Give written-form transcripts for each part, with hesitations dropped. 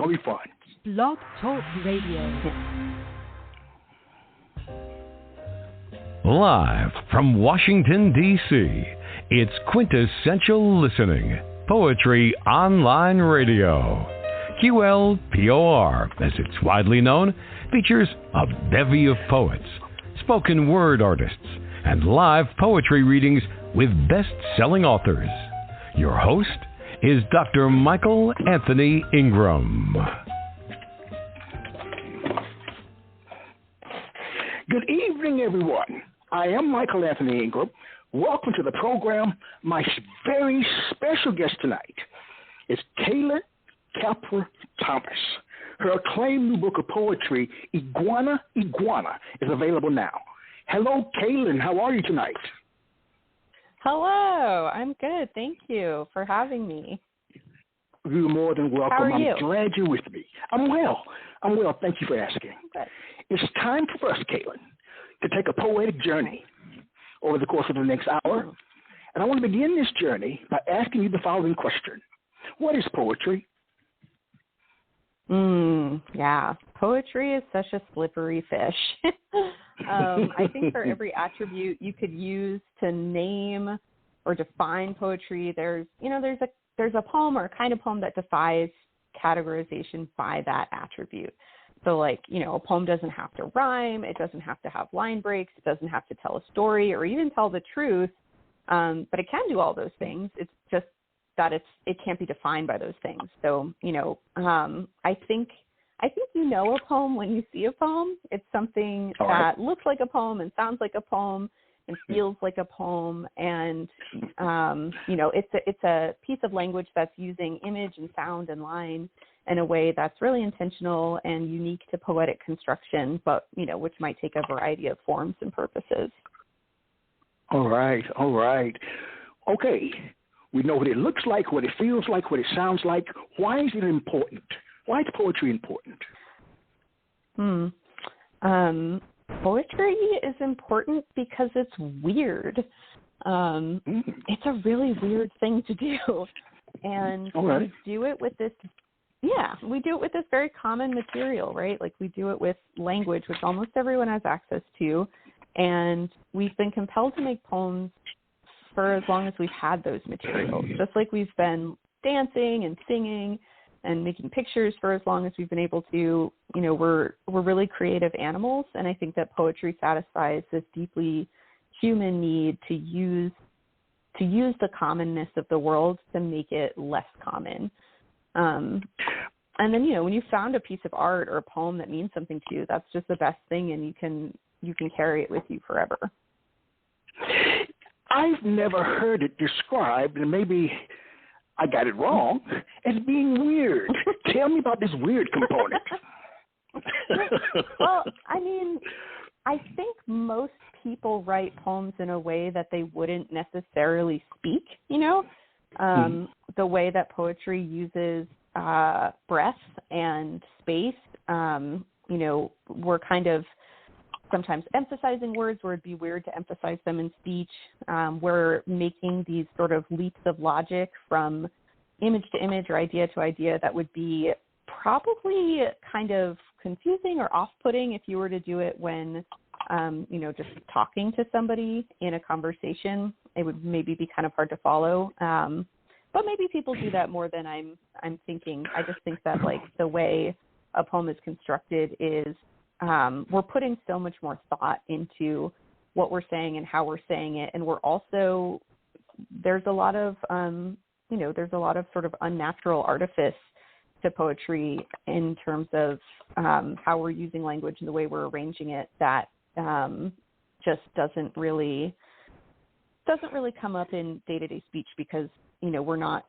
going to be fun. Blog Talk Radio. Live from Washington, D.C., it's Quintessential Listening, Poetry Online Radio. QLPOR, as it's widely known, features a bevy of poets, spoken word artists, and live poetry readings with best-selling authors. Your host is Dr. Michael Anthony Ingram. Good evening, everyone. I am Michael Anthony Ingram. Welcome to the program. My very special guest tonight is Caylin Capra-Thomas. Her acclaimed new book of poetry, Iguana Iguana, is available now. Hello, Caylin. How are you tonight? Hello. I'm good. Thank you for having me. You're more than welcome. How are you? I'm glad you're with me. I'm well. Thank you for asking. Good. It's time for us, Caylin, to take a poetic journey over the course of the next hour. And I want to begin this journey by asking you the following question. What is poetry? Yeah. Poetry is such a slippery fish. I think for every attribute you could use to name or define poetry, there's a poem or a kind of poem that defies categorization by that attribute. So a poem doesn't have to rhyme, it doesn't have to have line breaks, it doesn't have to tell a story or even tell the truth, but it can do all those things. It's just that it can't be defined by those things. So, I think you know a poem when you see a poem. It's something that looks like a poem and sounds like a poem and feels like a poem, and it's a piece of language that's using image and sound and line in a way that's really intentional and unique to poetic construction, but which might take a variety of forms and purposes. All right. Okay, we know what it looks like, what it feels like, what it sounds like. Why is it important? Why is poetry important? Poetry is important because it's weird. It's a really weird thing to do. And we do it with this very common material, right? Like we do it with language, which almost everyone has access to. And we've been compelled to make poems for as long as we've had those materials, just like we've been dancing and singing and making pictures for as long as we've been able to. We're really creative animals, and I think that poetry satisfies this deeply human need to use the commonness of the world to make it less common. And then when you found a piece of art or a poem that means something to you, that's just the best thing, and you can carry it with you forever. I've never heard it described, and maybe I got it wrong, as being weird. Tell me about this weird component. Well, I think most people write poems in a way that they wouldn't necessarily speak, the way that poetry uses breath and space. We're kind of sometimes emphasizing words where it'd be weird to emphasize them in speech. We're making these sort of leaps of logic from image to image or idea to idea that would be probably kind of confusing or off-putting if you were to do it when, just talking to somebody in a conversation. It would maybe be kind of hard to follow. But maybe people do that more than I'm thinking. I just think that the way a poem is constructed is we're putting so much more thought into what we're saying and how we're saying it. And we're also, there's a lot of sort of unnatural artifice to poetry in terms of how we're using language and the way we're arranging it that just doesn't really come up in day-to-day speech because, we're not,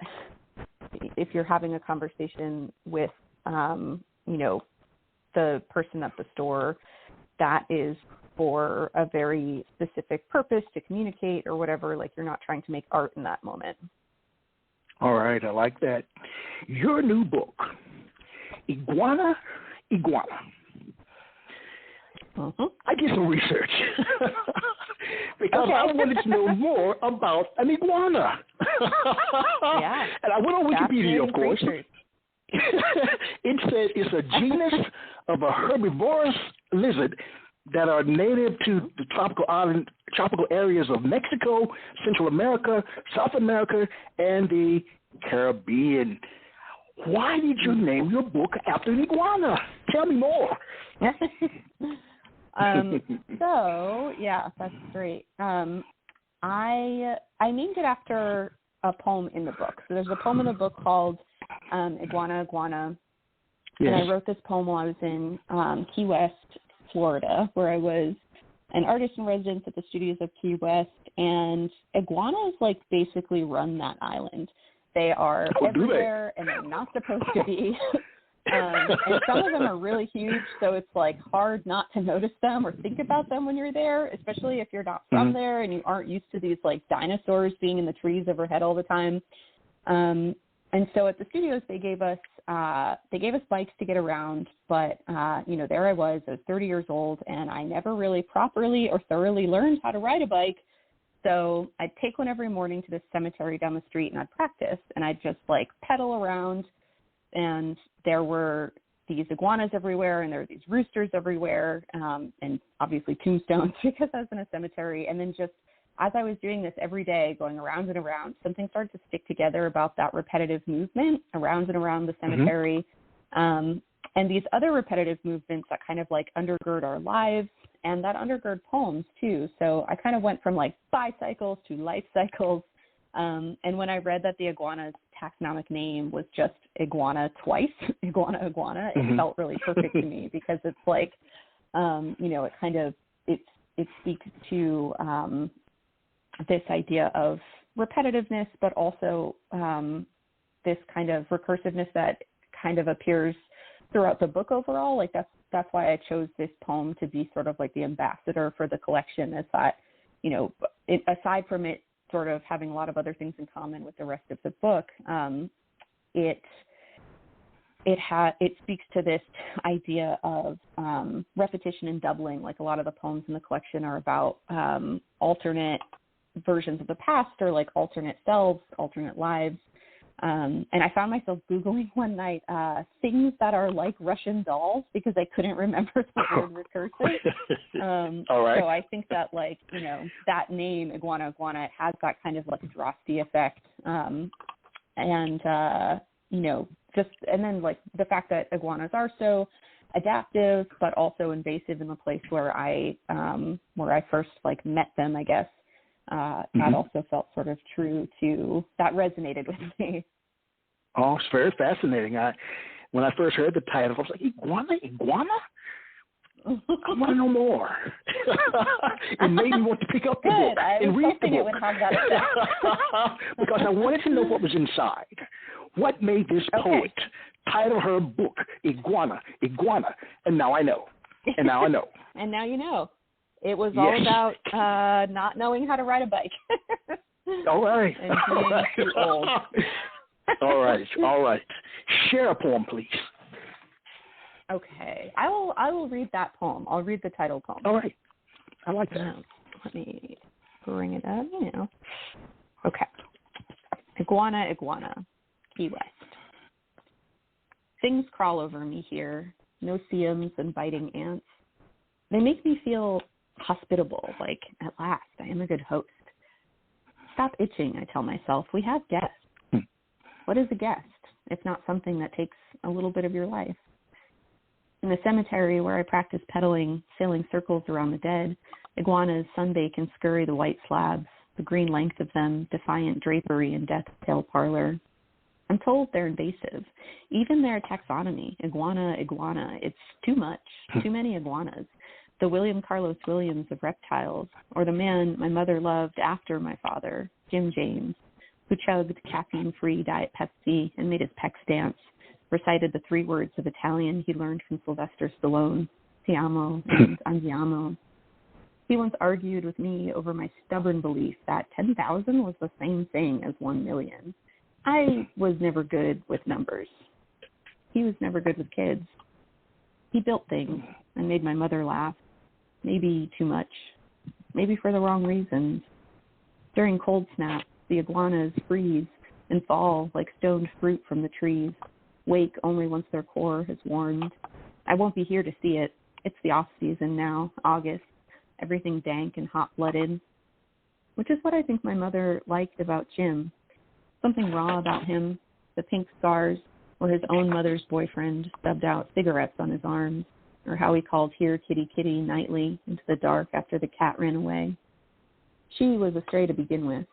if you're having a conversation with, the person at the store, that is for a very specific purpose to communicate or whatever. You're not trying to make art in that moment. All right, I like that. Your new book, Iguana Iguana. I did some research because I wanted to know more about an iguana. Yeah. And I went on Wikipedia, of course. Creatures. It says it's a genus of a herbivorous lizard that are native to the tropical areas of Mexico, Central America, South America, and the Caribbean. Why did you name your book after an iguana? Tell me more. So, yeah, that's great. I named it after a poem in the book. So there's a poem in the book called Iguana Iguana. Yes. And I wrote this poem while I was in Key West, Florida, where I was an artist in residence at the studios of Key West. And iguanas, like, basically run that island. They are everywhere, and they're not supposed to be. And some of them are really huge, so it's, like, hard not to notice them or think about them when you're there, especially if you're not from there and you aren't used to these, like, dinosaurs being in the trees overhead all the time. And so at the studios, they gave us bikes to get around, but, there I was 30 years old, and I never really properly or thoroughly learned how to ride a bike. So I'd take one every morning to this cemetery down the street, and I'd practice, and I'd just, like, pedal around, and there were these iguanas everywhere, and there were these roosters everywhere, and obviously tombstones because I was in a cemetery. And then just as I was doing this every day, going around and around, something started to stick together about that repetitive movement around and around the cemetery. And these other repetitive movements that kind of, like, undergird our lives and that undergird poems too. So I kind of went from, like, bicycles to life cycles. And when I read that the iguana's taxonomic name was just iguana twice, Iguana Iguana, it felt really perfect to me because it's like, it kind of, it speaks to this idea of repetitiveness, but also this kind of recursiveness that kind of appears throughout the book overall. Like that's why I chose this poem to be sort of like the ambassador for the collection, is that, aside from it sort of having a lot of other things in common with the rest of the book, it speaks to this idea of repetition and doubling. Like a lot of the poems in the collection are about alternate versions of the past, or like alternate selves, alternate lives. And I found myself Googling one night things that are like Russian dolls because I couldn't remember the word recursive. All right. So I think that, like, that name, Iguana Iguana, has that kind of like Drosty effect. And then like the fact that iguanas are so adaptive, but also invasive in the place where I first like met them, I guess. That also felt sort of true to, that resonated with me. Oh, it's very fascinating. When I first heard the title, I was like, Iguana? I want to know more. It made me want to pick up the book and read the book. It would have that effect. Because I wanted to know what was inside. What made this poet title her book Iguana Iguana? And now I know. And now you know. It was all about not knowing how to ride a bike. All right. And being too old. All right. Share a poem, please. Okay. I will read that poem. I'll read the title poem. All right. I like that. Let me bring it up, Okay. Iguana Iguana, Key West. Things crawl over me here, no-see-ums and biting ants. They make me feel hospitable, like, at last, I am a good host. Stop itching, I tell myself. We have guests. What is a guest if not something that takes a little bit of your life? In the cemetery where I practice pedaling, sailing circles around the dead, iguanas sunbake and scurry the white slabs, the green length of them, defiant drapery in death's tail parlor. I'm told they're invasive. Even their taxonomy, Iguana Iguana, it's too much, too many iguanas. The William Carlos Williams of reptiles, or the man my mother loved after my father, Jim James, who chugged caffeine-free Diet Pepsi and made his pecs dance, recited the 3 words of Italian he learned from Sylvester Stallone, ti amo and andiamo. He once argued with me over my stubborn belief that 10,000 was the same thing as 1 million. I was never good with numbers. He was never good with kids. He built things and made my mother laugh. Maybe too much. Maybe for the wrong reasons. During cold snaps, the iguanas freeze and fall like stoned fruit from the trees. wake only once their core has warmed. I won't be here to see it. It's the off-season now, August, everything dank and hot-blooded, which is what I think my mother liked about Jim. Something raw about him, the pink scars, or his own mother's boyfriend stubbed out cigarettes on his arms, or how he called "Here, kitty, kitty" nightly into the dark after the cat ran away. She was a stray to begin with.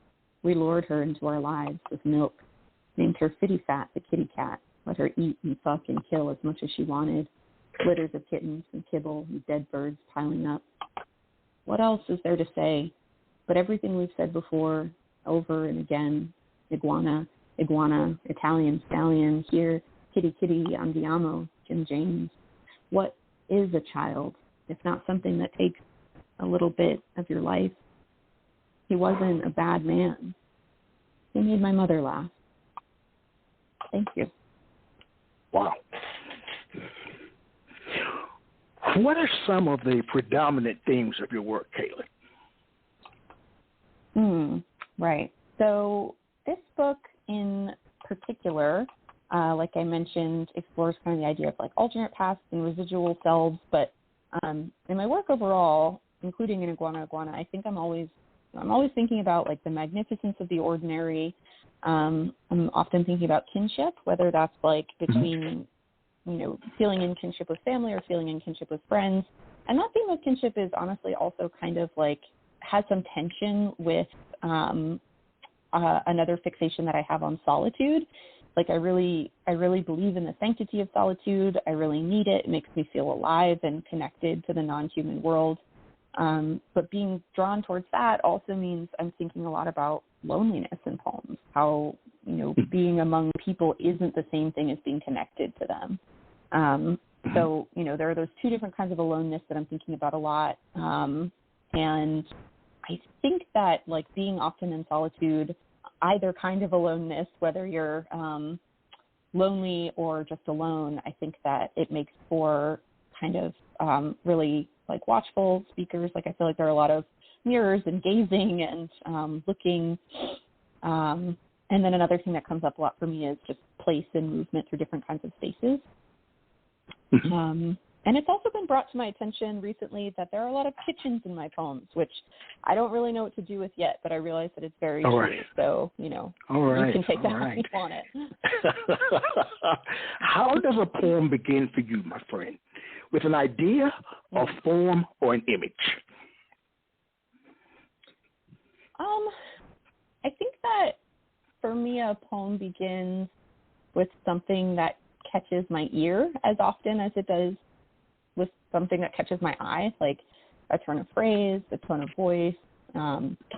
We lured her into our lives with milk, named her Fitty Fat, the kitty cat, let her eat and fuck and kill as much as she wanted, litters of kittens and kibble and dead birds piling up. What else is there to say but everything we've said before, over and again? Iguana, iguana, Italian stallion, here, kitty, kitty, andiamo, Jim James. What is a child, if not something that takes a little bit of your life? He wasn't a bad man. He made my mother laugh. Thank you. Wow. What are some of the predominant themes of your work, Caylin? Right. So this book in particular, like I mentioned, explores kind of the idea of like alternate pasts and residual selves. But in my work overall, including in Iguana Iguana, I think I'm always thinking about like the magnificence of the ordinary. I'm often thinking about kinship, whether that's like between, feeling in kinship with family or feeling in kinship with friends. And that theme of kinship is honestly also kind of like has some tension with another fixation that I have on solitude. Like I really believe in the sanctity of solitude. I really need it. It makes me feel alive and connected to the non-human world. But being drawn towards that also means I'm thinking a lot about loneliness in poems, how, being among people isn't the same thing as being connected to them. So, there are those two different kinds of aloneness that I'm thinking about a lot. And I think that like being often in solitude, either kind of aloneness, whether you're lonely or just alone, I think that it makes for kind of really like watchful speakers. Like I feel like there are a lot of mirrors and gazing and looking. And then another thing that comes up a lot for me is just place and movement through different kinds of spaces. And it's also been brought to my attention recently that there are a lot of kitchens in my poems, which I don't really know what to do with yet, but I realize that it's very true. Right. So, you can take that how you want it. How does a poem begin for you, my friend? With an idea, a form, or an image? I think that for me, a poem begins with something that catches my ear as often as it does with something that catches my eye, like a turn of phrase, a tone of voice,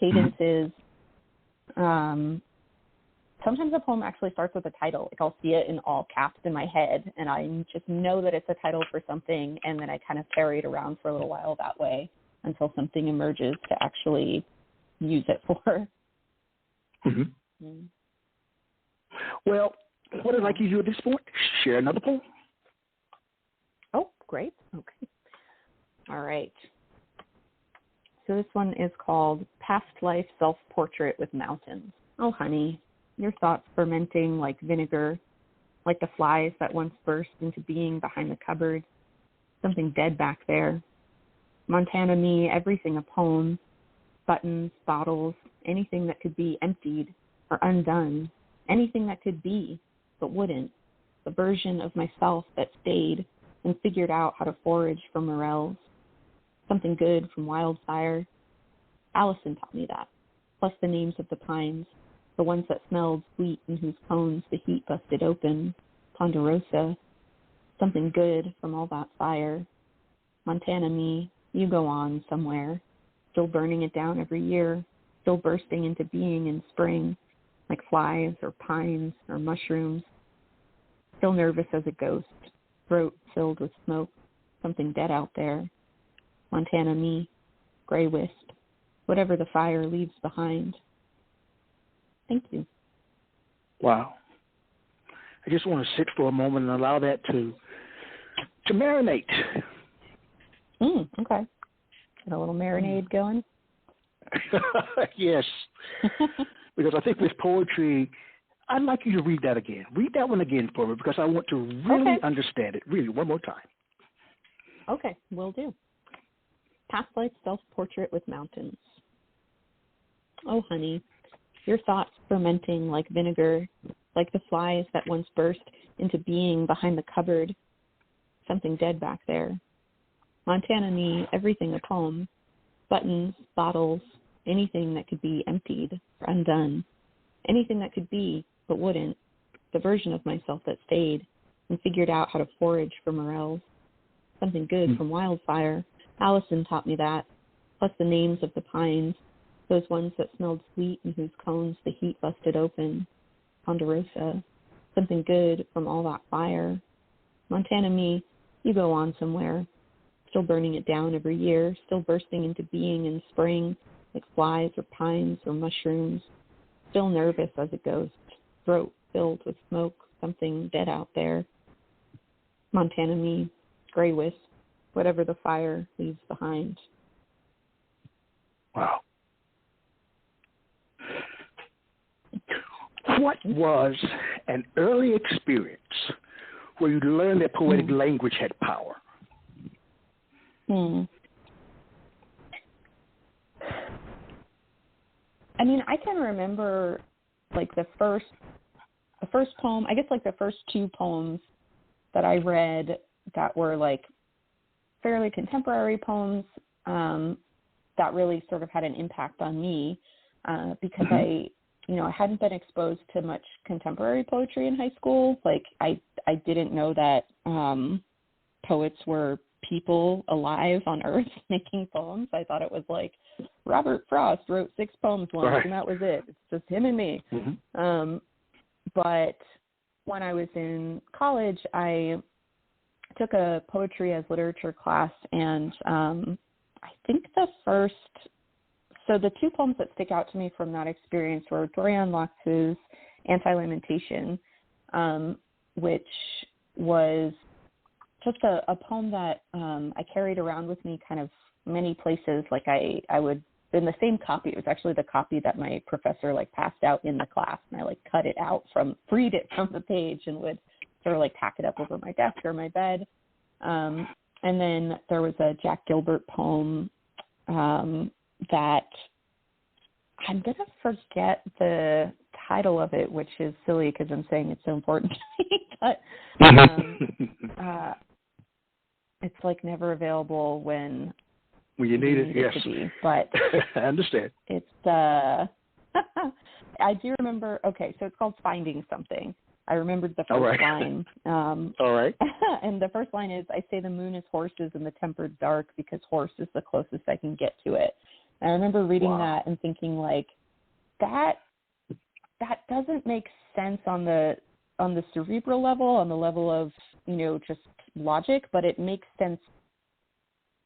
cadences. Sometimes a poem actually starts with a title. Like I'll see it in all caps in my head, and I just know that it's a title for something, and then I kind of carry it around for a little while that way until something emerges to actually use it for. Well, what I'd like you to do at this point, share another poem. Oh, great. Okay. All right. So this one is called Past Life Self-Portrait with Mountains. Oh, honey, your thoughts fermenting like vinegar, like the flies that once burst into being behind the cupboard. Something dead back there. Montana me, everything a poem. Buttons, bottles, anything that could be emptied or undone. Anything that could be, but wouldn't. The version of myself that stayed and figured out how to forage for morels. Something good from wildfire. Allison taught me that, plus the names of the pines, the ones that smelled sweet and whose cones the heat busted open. Ponderosa. Something good from all that fire. Montana me, you go on somewhere, still burning it down every year, still bursting into being in spring, like flies or pines or mushrooms. Still nervous as a ghost, throat filled with smoke, something dead out there. Montana me, gray wisp, whatever the fire leaves behind. Thank you. Wow. I just want to sit for a moment and allow that to marinate. Okay. Got a little marinade going? Yes. Because I think with poetry, I'd like you to read that again. Read that one again for me because I want to really understand it. Really, one more time. Okay, will do. Past life self-portrait with mountains. Oh, honey, your thoughts fermenting like vinegar, like the flies that once burst into being behind the cupboard. Something dead back there. Montana me, everything a poem. Buttons, bottles, anything that could be emptied or undone. Anything that could be, but wouldn't. The version of myself that stayed and figured out how to forage for morels. Something good from wildfire. Allison taught me that. Plus the names of the pines. Those ones that smelled sweet and whose cones the heat busted open. Ponderosa. Something good from all that fire. Montana me, you go on somewhere. Still burning it down every year. Still bursting into being in spring, like flies or pines or mushrooms. Still nervous as a ghost. Throat filled with smoke. Something dead out there. Montana me, gray wisp. Whatever the fire leaves behind. Wow. What was an early experience where you learned that poetic language had power? I mean, I can remember like the first poem, I guess like the first two poems that I read that were like fairly contemporary poems that really sort of had an impact on me because I hadn't been exposed to much contemporary poetry in high school. Like I didn't know that poets were people alive on Earth making poems. I thought it was like Robert Frost wrote 6 poems once and that was it. It's just him and me. But when I was in college, I took a poetry as literature class, and I think the 2 poems that stick out to me from that experience were Dorian Laux's Anti-Lamentation, which was just a poem that I carried around with me kind of many places. Like I would, in the same copy, it was actually the copy that my professor like passed out in the class, and I like freed it from the page and would sort of like tack it up over my desk or my bed. And then there was a Jack Gilbert poem that I'm going to forget the title of it, which is silly because I'm saying it's so important to me, but it's like never available when you need it, yes. To be, but I understand. It's, I do remember, okay, so it's called Finding Something. I remembered the first line. All right. And the first line is, I say the moon is horses in the tempered dark because horse is the closest I can get to it. And I remember reading that and thinking like, that doesn't make sense on the cerebral level, on the level of, just logic, but it makes sense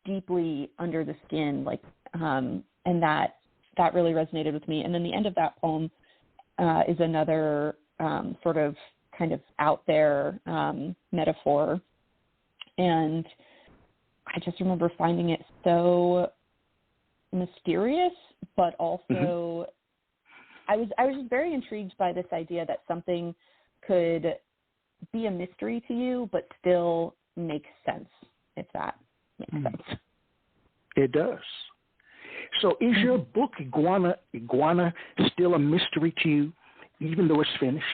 deeply under the skin, like, and that really resonated with me. And then the end of that poem is another sort of kind of out there metaphor. And I just remember finding it so mysterious, but also I was just very intrigued by this idea that something could be a mystery to you, but still make sense, if that makes sense. It does. So is your book, Iguana Iguana, still a mystery to you, even though it's finished?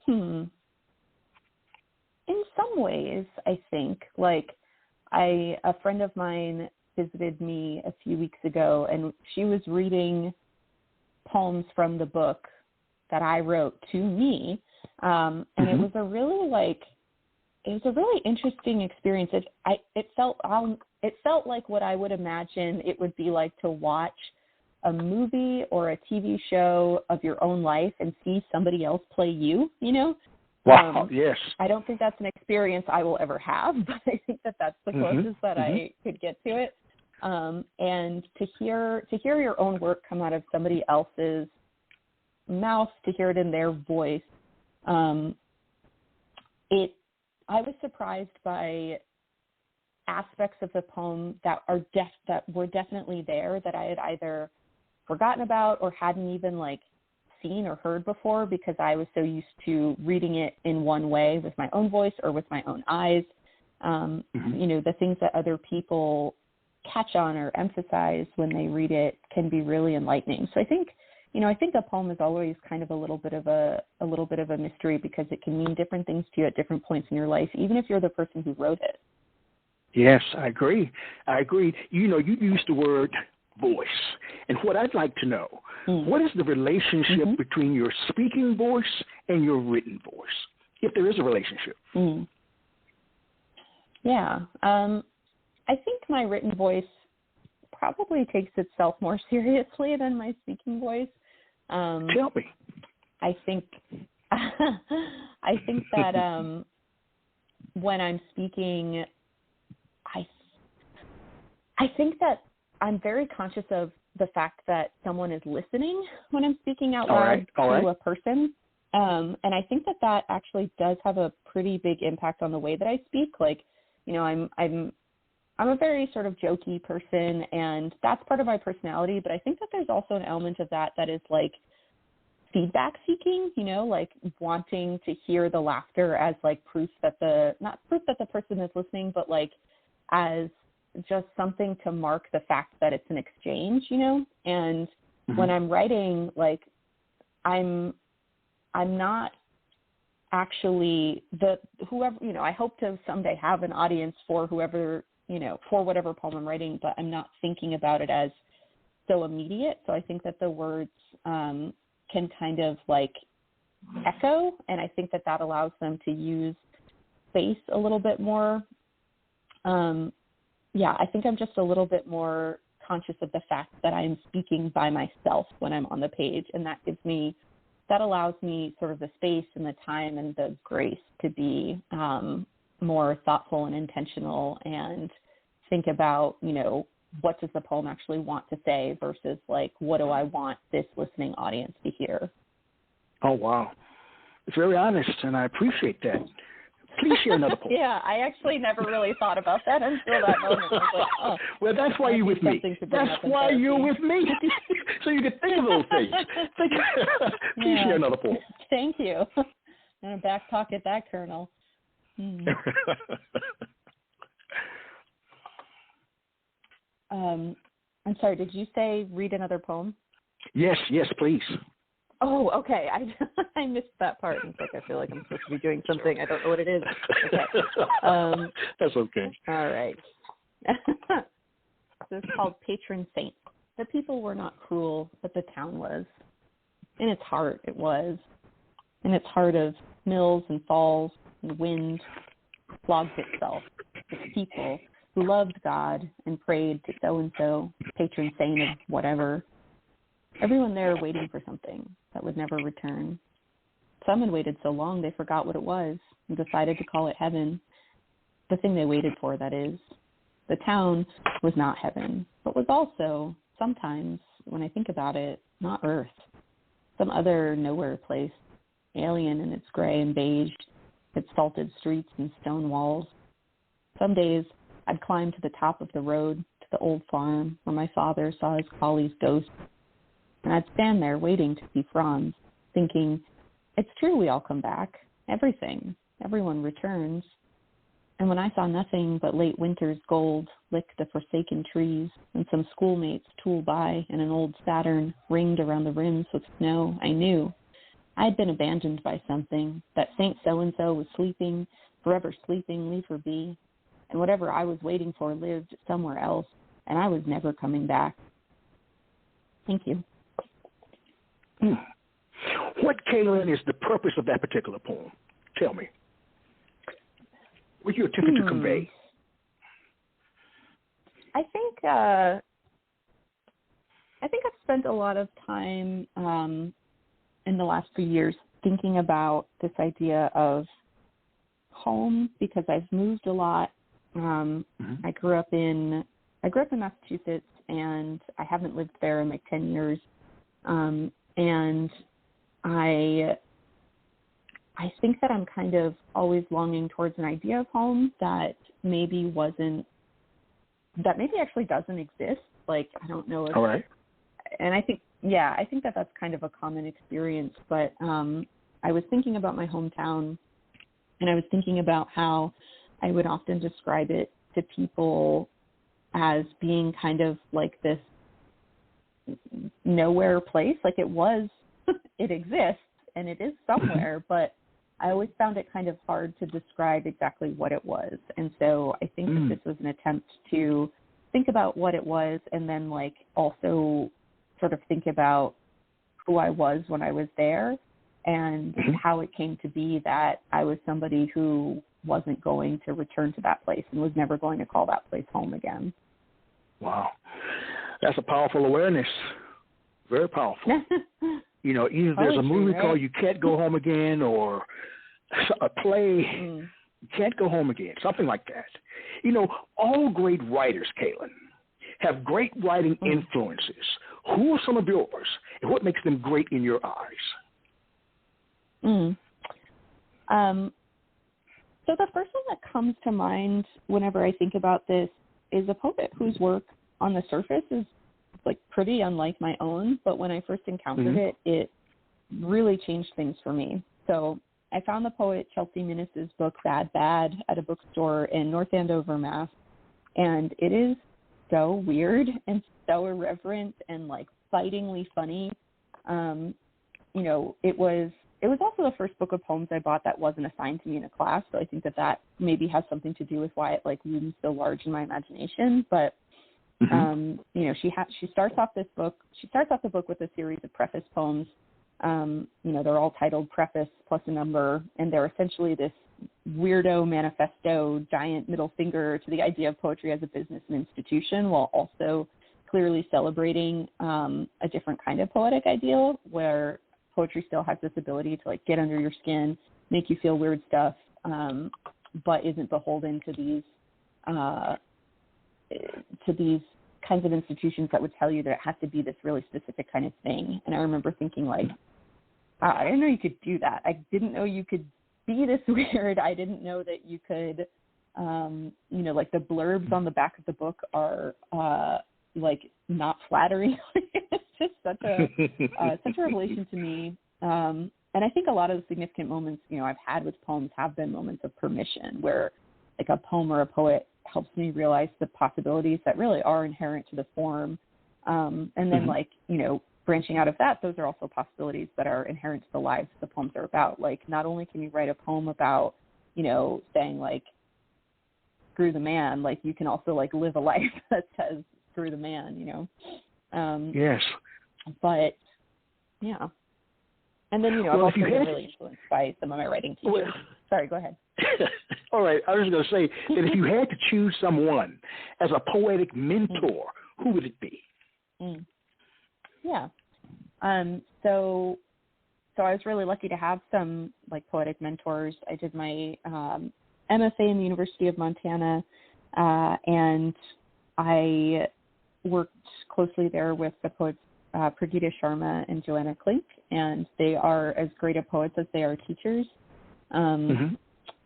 In some ways, I think. Like, a friend of mine visited me a few weeks ago, and she was reading poems from the book that I wrote to me, and it was a really interesting experience. It felt like what I would imagine it would be like to watch a movie or a TV show of your own life and see somebody else play you, Wow, yes. I don't think that's an experience I will ever have, but I think that that's the closest that I could get to it. And to hear your own work come out of somebody else's mouth, to hear it in their voice, I was surprised by aspects of the poem that were definitely there that I had either forgotten about or hadn't even like seen or heard before because I was so used to reading it in one way with my own voice or with my own eyes. The things that other people catch on or emphasize when they read it can be really enlightening. So I think a poem is always kind of a little bit of a mystery because it can mean different things to you at different points in your life, even if you're the person who wrote it. Yes, I agree. You used the word voice. And what I'd like to know, what is the relationship between your speaking voice and your written voice, if there is a relationship? Yeah. I think my written voice probably takes itself more seriously than my speaking voice. Tell me. I think that when I'm speaking, I think that I'm very conscious of the fact that someone is listening when I'm speaking out loud to a person. And I think that actually does have a pretty big impact on the way that I speak. Like, I'm a very sort of jokey person, and that's part of my personality. But I think that there's also an element of that is like feedback seeking, like wanting to hear the laughter as like not proof that the person is listening, but like as just something to mark the fact that it's an exchange, and when I'm writing, like I'm not actually I hope to someday have an audience for whoever, for whatever poem I'm writing, but I'm not thinking about it as so immediate. So I think that the words can kind of like echo, and I think that allows them to use space a little bit more. I think I'm just a little bit more conscious of the fact that I'm speaking by myself when I'm on the page, and that allows me sort of the space and the time and the grace to be more thoughtful and intentional and think about, what does the poem actually want to say versus like, what do I want this listening audience to hear? Oh, wow. It's very honest, and I appreciate that. Please share another poem. Yeah, I actually never really thought about that until that moment. I was like, well, that's why you're with me. That's why you're with me. So you can think of those things. Please share another poem. Thank you. I'm going to back pocket that, Colonel. I'm sorry, did you say read another poem? Yes, please. Oh, okay. I missed that part. It's like I feel like I'm supposed to be doing something. I don't know what it is. Okay. That's okay. All right. This is called Patron Saint. The people were not cruel, but the town was. In its heart, it was. In its heart of mills and falls and wind, flogged itself. Its people who loved God and prayed to so-and-so, patron saint of whatever. Everyone there waiting for something that would never return. Some had waited so long they forgot what it was and decided to call it heaven. The thing they waited for, that is. The town was not heaven, but was also, sometimes, when I think about it, not earth. Some other nowhere place, alien in its gray and beige, its salted streets and stone walls. Some days I'd climb to the top of the road to the old farm where my father saw his collie's ghost. And I'd stand there waiting to see Franz, thinking, it's true we all come back. Everyone returns. And when I saw nothing but late winter's gold lick the forsaken trees and some schoolmates tool by and an old Saturn ringed around the rims with snow, I knew I had been abandoned by something, that Saint so-and-so was sleeping, forever sleeping, leave her be. And whatever I was waiting for lived somewhere else, and I was never coming back. Thank you. What, Caylin, is the purpose of that particular poem? Tell me. What you attempted to convey? I think I've spent a lot of time in the last few years thinking about this idea of home because I've moved a lot. I grew up in Massachusetts, and I haven't lived there in like 10 years. And I think that I'm kind of always longing towards an idea of home that maybe actually doesn't exist. Like, I don't know if, all right. And I think yeah, I think that that's kind of a common experience. But I was thinking about my hometown, and I was thinking about how I would often describe it to people as being kind of like this nowhere place. Like it exists and it is somewhere, but I always found it kind of hard to describe exactly what it was. And so I think that this was an attempt to think about what it was, and then like also sort of think about who I was when I was there, and how it came to be that I was somebody who wasn't going to return to that place and was never going to call that place home again. Wow. That's a powerful awareness. Very powerful. You know, either there's a movie called You Can't Go Home Again, or a play, You Can't Go Home Again, something like that. You know, all great writers, Caylin, have great writing influences. Who are some of yours, and what makes them great in your eyes? So the first one that comes to mind whenever I think about this is a poet whose work on the surface is like pretty unlike my own, but when I first encountered it, it really changed things for me. So I found the poet Chelsea Minnis's book Bad Bad at a bookstore in North Andover, Mass. And it is so weird and so irreverent and like bitingly funny. You know, it was also the first book of poems I bought that wasn't assigned to me in a class. So I think that maybe has something to do with why it like looms so large in my imagination. But you know, she starts off the book with a series of preface poems. You know, they're all titled Preface plus a number, and they're essentially this weirdo manifesto, giant middle finger to the idea of poetry as a business and institution, while also clearly celebrating a different kind of poetic ideal where poetry still has this ability to like get under your skin, make you feel weird stuff, but isn't beholden to these kinds of institutions that would tell you that it has to be this really specific kind of thing. And I remember thinking like, wow, I didn't know you could do that. I didn't know you could be this weird. I didn't know that you could, you know, like the blurbs on the back of the book are like not flattering. It's just such a revelation to me. And I think a lot of the significant moments, you know, I've had with poems have been moments of permission where like a poem or a poet helps me realize the possibilities that really are inherent to the form. And then like, you know, branching out of that, those are also possibilities that are inherent to the lives the poems are about. Like not only can you write a poem about, you know, saying like, screw the man, like you can also like live a life that says screw the man, you know? Yes. But yeah. And then, you know, I've also been really influenced by some of my writing teachers. Sorry, go ahead. All right. I was going to say that if you had to choose someone as a poetic mentor, who would it be? Yeah. So I was really lucky to have some like poetic mentors. I did my MFA in the University of Montana, and I worked closely there with the poets Pleiades Sharma and Joanna Klink, and they are as great a poets as they are teachers.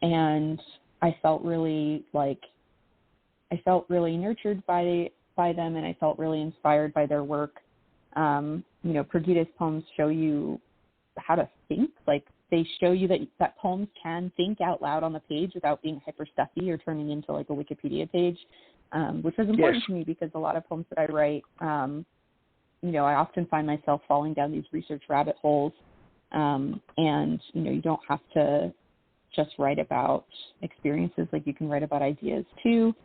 And I felt really nurtured by them, and I felt really inspired by their work. You know, Pleiades poems show you how to think. Like they show you that poems can think out loud on the page without being hyper stuffy or turning into like a Wikipedia page, which was important to me because a lot of poems that I write, you know, I often find myself falling down these research rabbit holes. And, you know, you don't have to just write about experiences, like you can write about ideas too.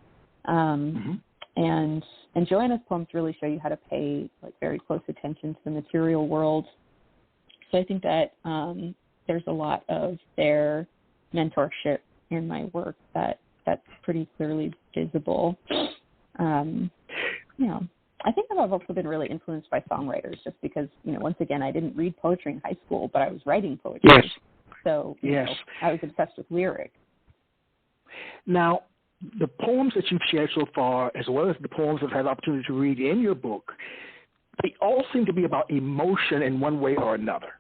And Joanna's poems really show you how to pay like very close attention to the material world. So I think that there's a lot of their mentorship in my work that's pretty clearly visible. You know, I think that I've also been really influenced by songwriters just because, you know, once again, I didn't read poetry in high school, but I was writing poetry. Yes. So you know, I was obsessed with lyrics. Now, the poems that you've shared so far, as well as the poems I've had the opportunity to read in your book, they all seem to be about emotion in one way or another.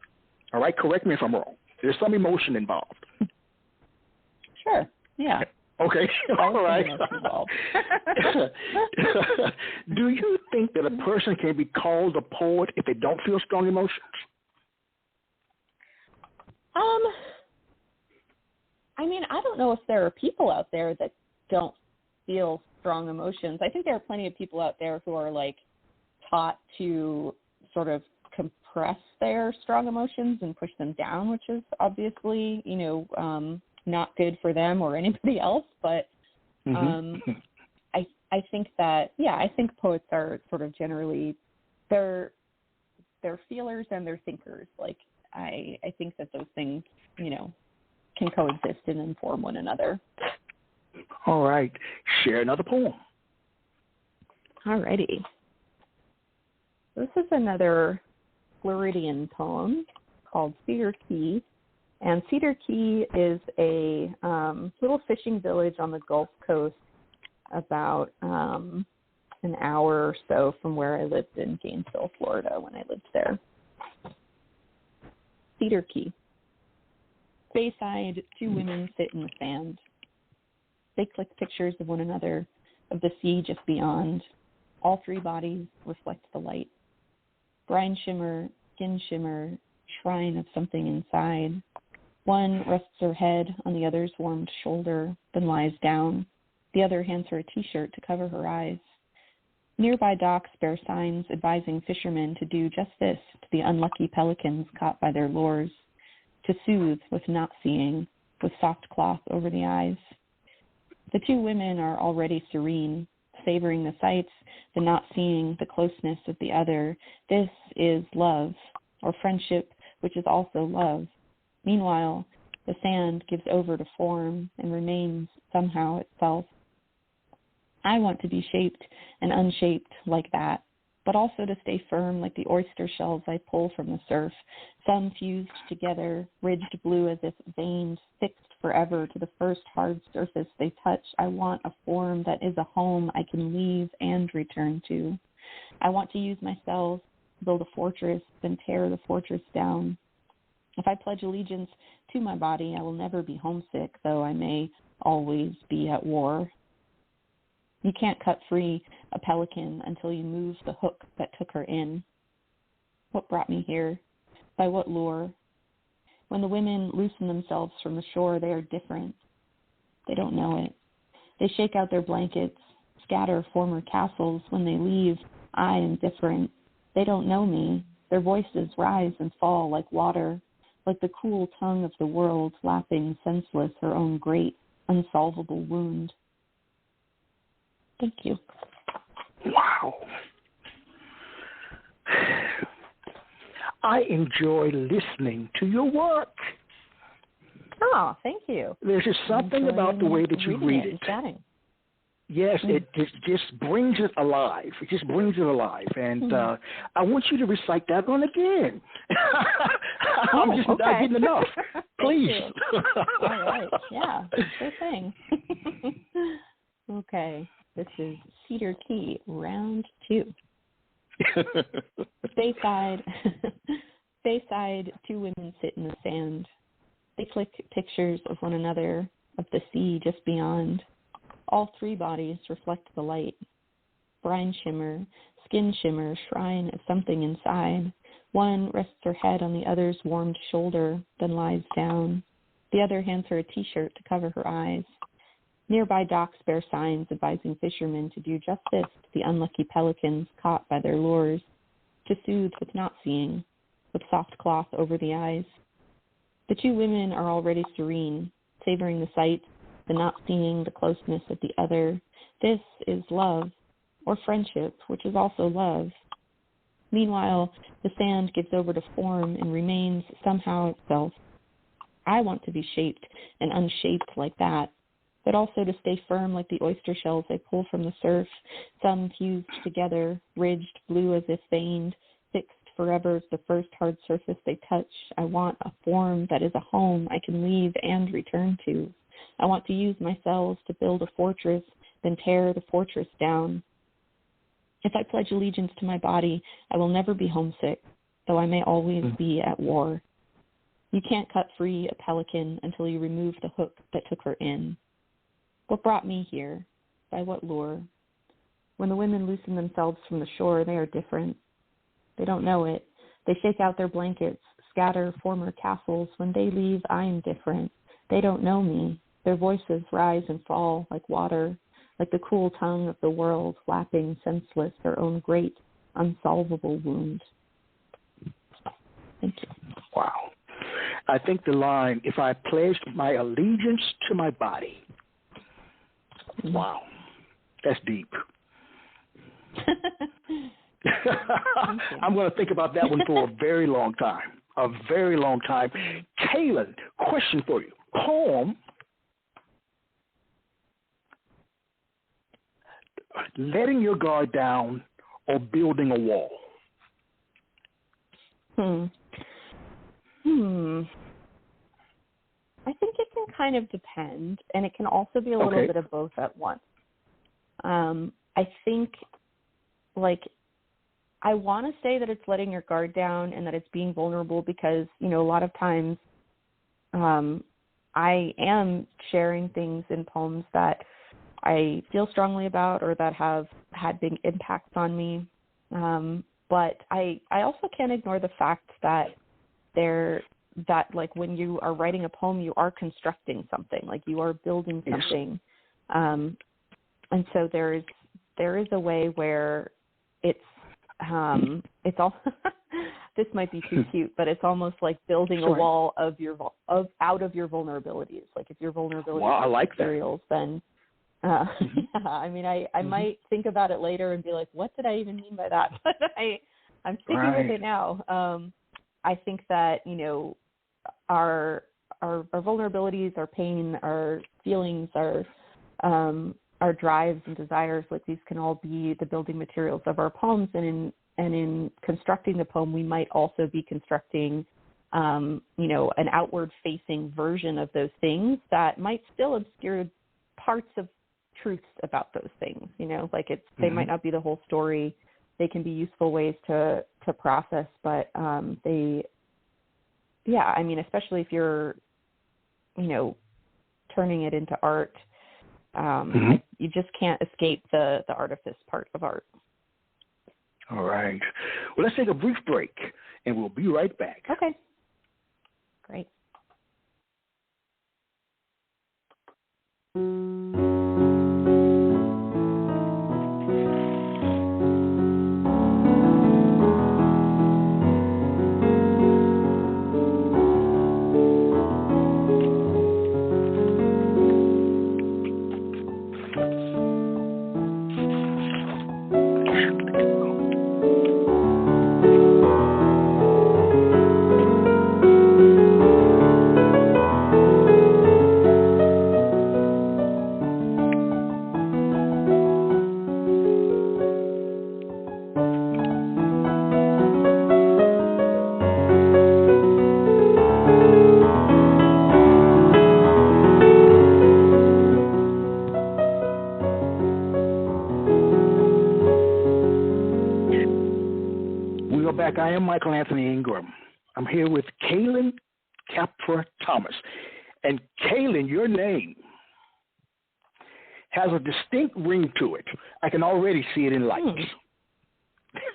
All right? Correct me if I'm wrong. There's some emotion involved. Sure. Yeah. Okay, all right. Do you think that a person can be called a poet if they don't feel strong emotions? I mean, I don't know if there are people out there that don't feel strong emotions. I think there are plenty of people out there who are like taught to sort of compress their strong emotions and push them down, which is obviously, not good for them or anybody else. But I think that, I think poets are sort of generally, they're feelers and they're thinkers. Like, I think that those things, can coexist and inform one another. All right. Share another poem. All righty. This is another Floridian poem called Cedar Key. And Cedar Key is a little fishing village on the Gulf Coast about an hour or so from where I lived in Gainesville, Florida when I lived there. Cedar Key. Bayside, two women sit in the sand. They click pictures of one another, of the sea just beyond. All three bodies reflect the light. Brine shimmer, skin shimmer, shrine of something inside. One rests her head on the other's warmed shoulder, then lies down. The other hands her a T-shirt to cover her eyes. Nearby docks bear signs advising fishermen to do just this to the unlucky pelicans caught by their lures, to soothe with not seeing, with soft cloth over the eyes. The two women are already serene, savoring the sights, the not seeing, the closeness of the other. This is love, or friendship, which is also love. Meanwhile, the sand gives over to form and remains somehow itself. I want to be shaped and unshaped like that, but also to stay firm like the oyster shells I pull from the surf, some fused together, ridged blue as if veined, fixed forever to the first hard surface they touch. I want a form that is a home I can leave and return to. I want to use my cells to build a fortress, then tear the fortress down. If I pledge allegiance to my body, I will never be homesick, though I may always be at war. You can't cut free a pelican until you move the hook that took her in. What brought me here? By what lure? When the women loosen themselves from the shore, they are different. They don't know it. They shake out their blankets, scatter former castles. When they leave, I am different. They don't know me. Their voices rise and fall like water, like the cool tongue of the world lapping senseless her own great, unsolvable wound. Thank you. Wow. I enjoy listening to your work. Oh, thank you. There's just something about the way that you read it. Chatting. Yes, it just brings it alive. It just brings it alive. And I want you to recite that one again. I'm just not getting enough. Please. All right. Yeah, sure thing. Okay. This is Cedar Key, round 2. Bayside, two women sit in the sand. They click pictures of one another, of the sea just beyond. All three bodies reflect the light. Brine shimmer, skin shimmer, shrine of something inside. One rests her head on the other's warmed shoulder, then lies down. The other hands her a T-shirt to cover her eyes. Nearby docks bear signs advising fishermen to do just this to the unlucky pelicans caught by their lures, to soothe with not seeing, with soft cloth over the eyes. The two women are already serene, savoring the sight, the not seeing, the closeness of the other. This is love, or friendship, which is also love. Meanwhile, the sand gives over to form and remains somehow itself. I want to be shaped and unshaped like that, but also to stay firm like the oyster shells I pull from the surf, some fused together, ridged blue as if veined, fixed forever to the first hard surface they touch. I want a form that is a home I can leave and return to. I want to use my cells to build a fortress, then tear the fortress down. If I pledge allegiance to my body, I will never be homesick, though I may always be at war. You can't cut free a pelican until you remove the hook that took her in. What brought me here? By what lure? When the women loosen themselves from the shore, they are different. They don't know it. They shake out their blankets, scatter former castles. When they leave, I am different. They don't know me. Their voices rise and fall like water, like the cool tongue of the world, lapping senseless their own great, unsolvable wound. Thank you. Wow. I think the line, if I pledged my allegiance to my body. Wow. That's deep. I'm going to think about that one for a very long time. A very long time. Caylin, question for you. Poem, letting your guard down or building a wall? I think it can kind of depend, and it can also be a little bit of both at once. I think, like, I want to say that it's letting your guard down and that it's being vulnerable because, you know, a lot of times I am sharing things in poems that I feel strongly about or that have had big impacts on me. But I also can't ignore the fact that like when you are writing a poem, you are constructing something, like you are building something. And so there is a way where it's all this might be too cute, but it's almost like building a wall out of your vulnerabilities. Like if your vulnerabilities are materials, then I mean, I might think about it later and be like, what did I even mean by that? But I'm sticking with it now. I think that, you know, our vulnerabilities, our pain, our feelings, our drives and desires, like these can all be the building materials of our poems. And in constructing the poem, we might also be constructing, you know, an outward facing version of those things that might still obscure parts of truths about those things, you know, like they might not be the whole story. They can be useful ways to process, but I mean, especially if you're, you know, turning it into art, you just can't escape the artifice part of art. All right. Well, let's take a brief break, and we'll be right back. Okay. Great. I am Michael Anthony Ingram. I'm here with Caylin Capra-Thomas. And Caylin, your name has a distinct ring to it. I can already see it in lights.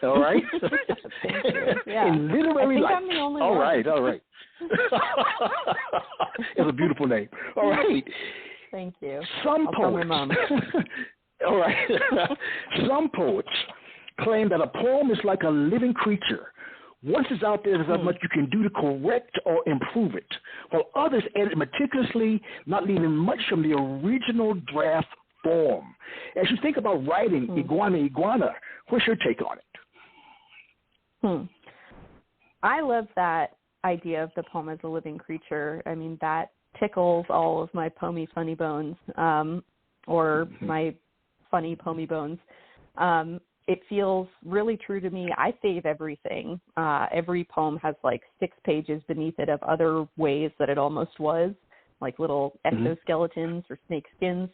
All right? Thank you. Yeah. In literary lights. I'm the only all one. right. It's a beautiful name. All right. Thank you. Some I'll poets. tell my mom. All right. Some poets claim that a poem is like a living creature. Once it's out there, there's not much you can do to correct or improve it, while others edit meticulously, not leaving much from the original draft form. As you think about writing Iguana Iguana, what's your take on it? I love that idea of the poem as a living creature. I mean, that tickles all of my poemy funny bones, or my funny poemy bones. It feels really true to me. I save everything. Every poem has like 6 pages beneath it of other ways that it almost was, like little exoskeletons or snake skins,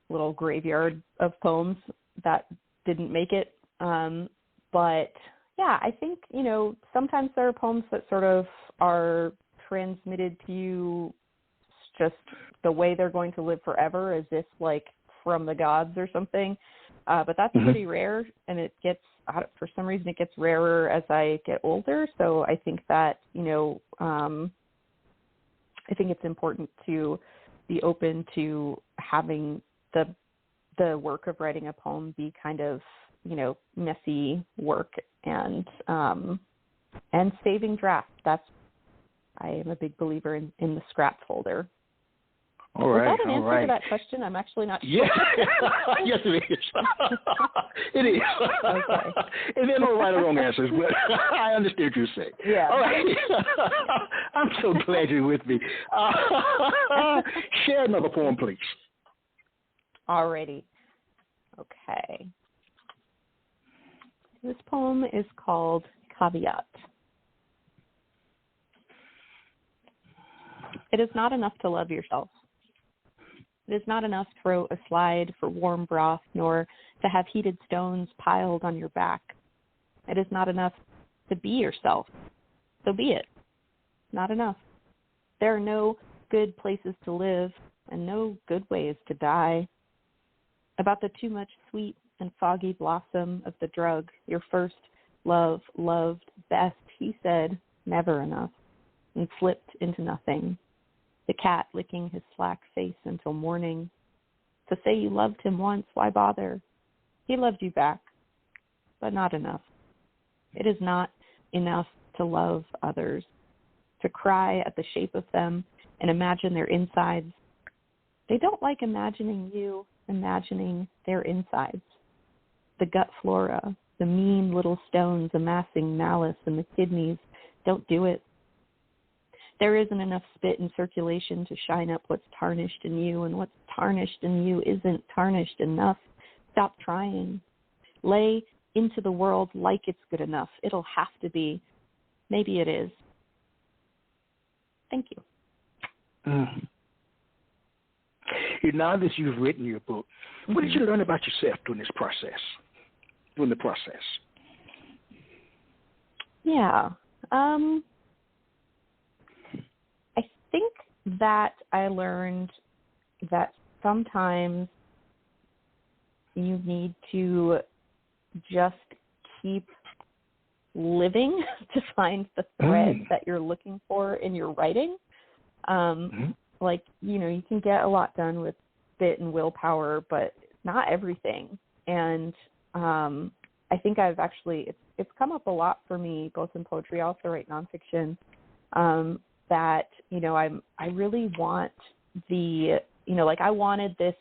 little graveyard of poems that didn't make it. But yeah, I think, you know, sometimes there are poems that sort of are transmitted to you just the way they're going to live forever, as if like from the gods or something. But that's pretty rare, and it gets, for some reason, it gets rarer as I get older. So I think that, I think it's important to be open to having the work of writing a poem be kind of, messy work and saving drafts. I am a big believer in the scrap folder. All right. Is that an answer to that question? I'm actually not sure. Yes, it is. It is. Okay. And there are no right or wrong answers, but I understand what you're saying. Yeah. All right. I'm so glad you're with me. Share another poem, please. Alrighty. Okay. This poem is called Caveat. It is not enough to love yourself. It is not enough to throw a slide for warm broth, nor to have heated stones piled on your back. It is not enough to be yourself. So be it. Not enough. There are no good places to live and no good ways to die. About the too much sweet and foggy blossom of the drug, your first love loved best, he said, never enough, and slipped into nothing. The cat licking his slack face until morning. To say you loved him once, why bother? He loved you back, but not enough. It is not enough to love others, to cry at the shape of them and imagine their insides. They don't like imagining you, imagining their insides. The gut flora, the mean little stones amassing malice in the kidneys, don't do it. There isn't enough spit in circulation to shine up what's tarnished in you, and what's tarnished in you isn't tarnished enough. Stop trying. Lay into the world like it's good enough. It'll have to be. Maybe it is. Thank you. Now that you've written your book, what did you learn about yourself during the process? Yeah. I think that I learned that sometimes you need to just keep living to find the thread that you're looking for in your writing. Like, you can get a lot done with spit and willpower, but not everything. And I think I've actually, it's come up a lot for me, both in poetry, I also write nonfiction, that, I really want I wanted this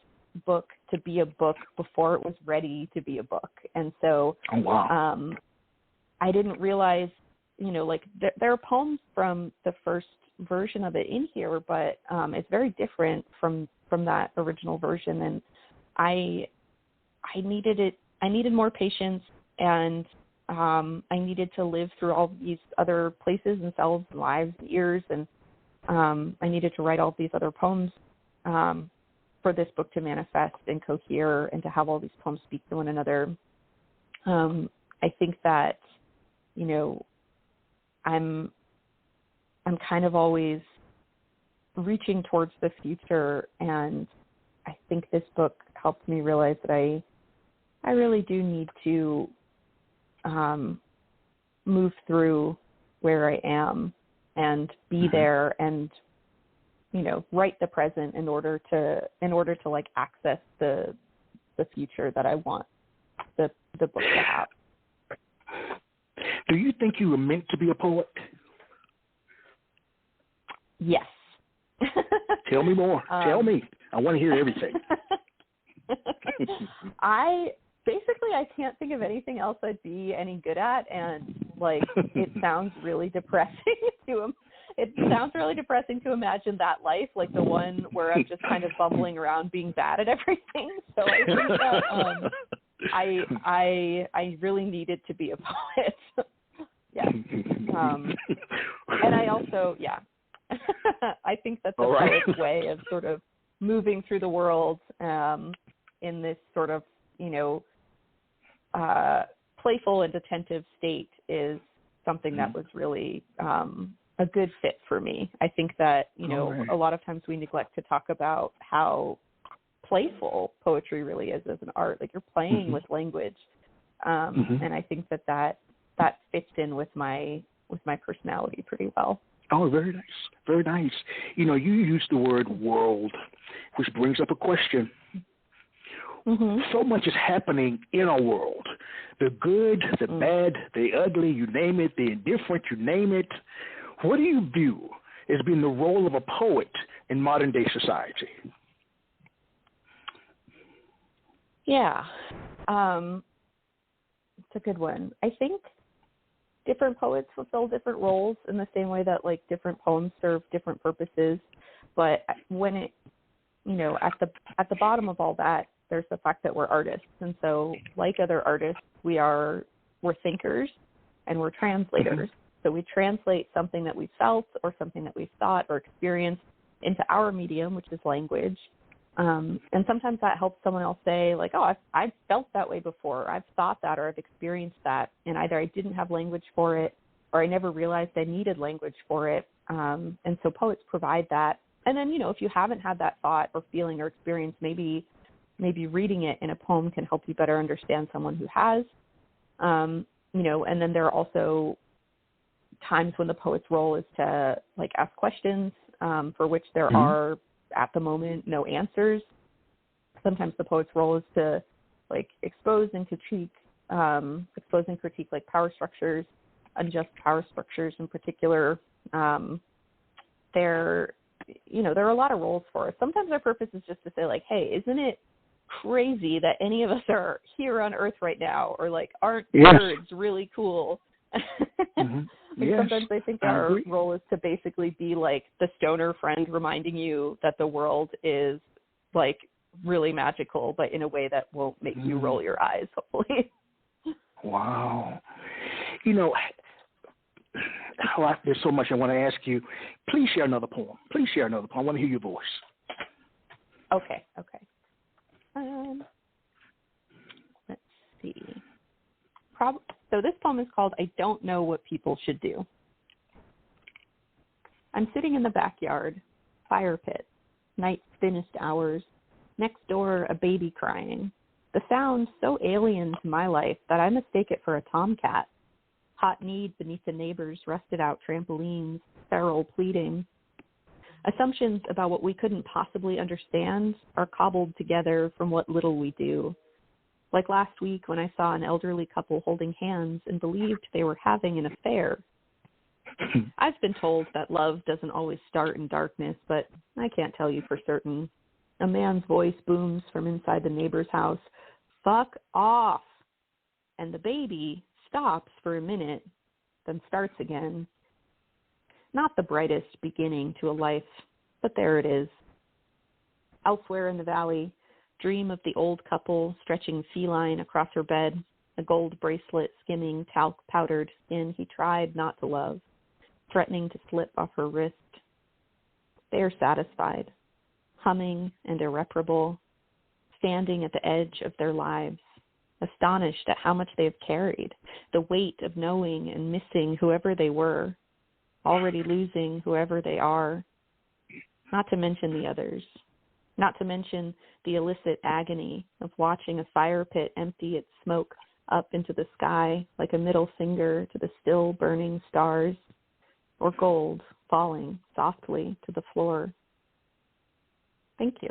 book to be a book before it was ready to be a book. And so I didn't realize, there are poems from the first version of it in here, but it's very different from that original version. And I needed more patience, and I needed to live through all these other places and selves and lives and years, and I needed to write all these other poems for this book to manifest and cohere and to have all these poems speak to one another. I think that, I'm kind of always reaching towards the future, and I think this book helped me realize that I really do need to move through where I am and be there and, write the present in order to like access the future that I want the book to have. Do you think you were meant to be a poet? Yes. Tell me more. Tell me. I want to hear everything. I can't think of anything else I'd be any good at, and it sounds really depressing to imagine that life, like the one where I'm just kind of bumbling around being bad at everything. So I think that I really needed to be a poet. Yeah. And I also, I think that the poet's way of sort of moving through the world in this sort of, playful and attentive state is something that was really a good fit for me. I think that, you know, right. a lot of times we neglect to talk about how playful poetry really is as an art. Like, you're playing with language. And I think that fits in with my personality pretty well. Oh, very nice. Very nice. You know, you use the word world, which brings up a question. So much is happening in our world. The good, the bad, the ugly, you name it, the indifferent, you name it. What do you view as being the role of a poet in modern-day society? Yeah. It's a good one. I think different poets fulfill different roles in the same way that, like, different poems serve different purposes. But when it, you know, at the bottom of all that, there's the fact that we're artists. And so, like other artists, we're thinkers and we're translators. So we translate something that we felt or something that we thought or experienced into our medium, which is language. And sometimes that helps someone else say, like, oh, I've felt that way before, or I've thought that, or I've experienced that, and either I didn't have language for it, or I never realized I needed language for it. And so poets provide that. And then, you know, if you haven't had that thought or feeling or experience, maybe reading it in a poem can help you better understand someone who has. You know, and then there are also times when the poet's role is to, like, ask questions for which there are, at the moment, no answers. Sometimes the poet's role is to, like, expose and critique like power structures, unjust power structures in particular. There are a lot of roles for us. Sometimes our purpose is just to say, like, hey, isn't it crazy that any of us are here on Earth right now? Or, like, aren't birds really cool? Sometimes I think our role is to basically be like the stoner friend reminding you that the world is, like, really magical, but in a way that won't make you roll your eyes, hopefully. Wow. You know, there's so much I want to ask you. Please share another poem. I want to hear your voice. Okay. Let's see. So this poem is called I Don't Know What People Should Do. I'm sitting in the backyard, fire pit, night's thinnest hours, next door a baby crying. The sound so alien to my life that I mistake it for a tomcat. Hot need beneath the neighbors' rusted out trampolines, feral pleading. Assumptions about what we couldn't possibly understand are cobbled together from what little we do. Like last week when I saw an elderly couple holding hands and believed they were having an affair. I've been told that love doesn't always start in darkness, but I can't tell you for certain. A man's voice booms from inside the neighbor's house, "Fuck off!" And the baby stops for a minute, then starts again. Not the brightest beginning to a life, but there it is. Elsewhere in the valley, dream of the old couple stretching feline across her bed, a gold bracelet skimming talc-powdered skin he tried not to love, threatening to slip off her wrist. They are satisfied, humming and irreparable, standing at the edge of their lives, astonished at how much they have carried, the weight of knowing and missing whoever they were, already losing whoever they are, not to mention the others, not to mention the illicit agony of watching a fire pit empty its smoke up into the sky like a middle finger to the still burning stars, or gold falling softly to the floor. Thank you.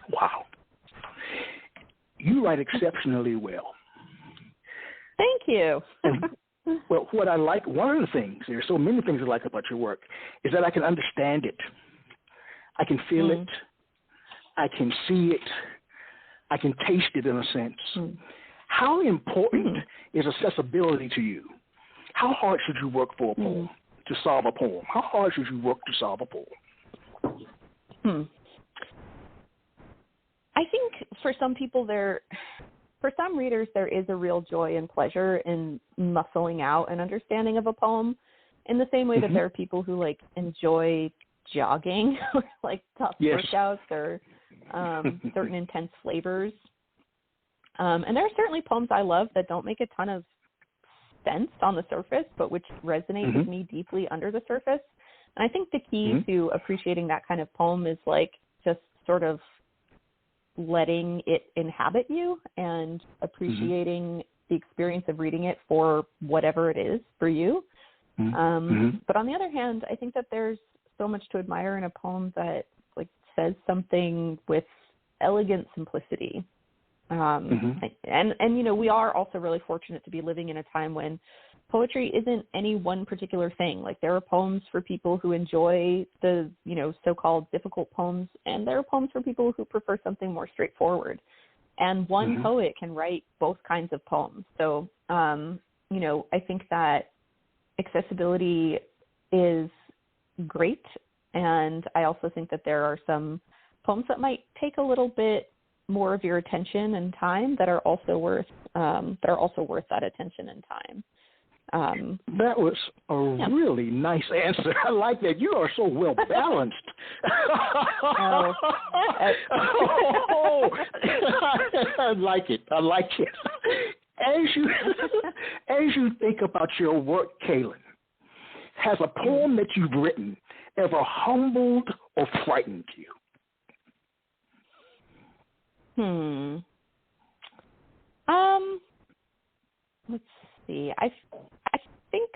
Wow. You write exceptionally well. Thank you. Well, what I like, one of the things, there are so many things I like about your work, is that I can understand it. I can feel it. I can see it. I can taste it in a sense. How important is accessibility to you? How hard should you work for a poem to solve a poem? How hard should you work to solve a poem? I think for some people for some readers, there is a real joy and pleasure in muscling out an understanding of a poem in the same way that there are people who, like, enjoy jogging or, like, tough workouts or certain intense flavors. And there are certainly poems I love that don't make a ton of sense on the surface, but which resonate with me deeply under the surface. And I think the key to appreciating that kind of poem is like just sort of letting it inhabit you and appreciating the experience of reading it for whatever it is for you. But on the other hand, I think that there's so much to admire in a poem that like says something with elegant simplicity. And, you know, we are also really fortunate to be living in a time when poetry isn't any one particular thing. Like there are poems for people who enjoy the, you know, so-called difficult poems, and there are poems for people who prefer something more straightforward. And one poet can write both kinds of poems. So, you know, I think that accessibility is great. And I also think that there are some poems that might take a little bit more of your attention and time that are also worth that attention and time. That was a really nice answer. I like that. You are so well balanced. I like it. I like it. As you think about your work, Caylin, has a poem that you've written ever humbled or frightened you? Let's see. I think,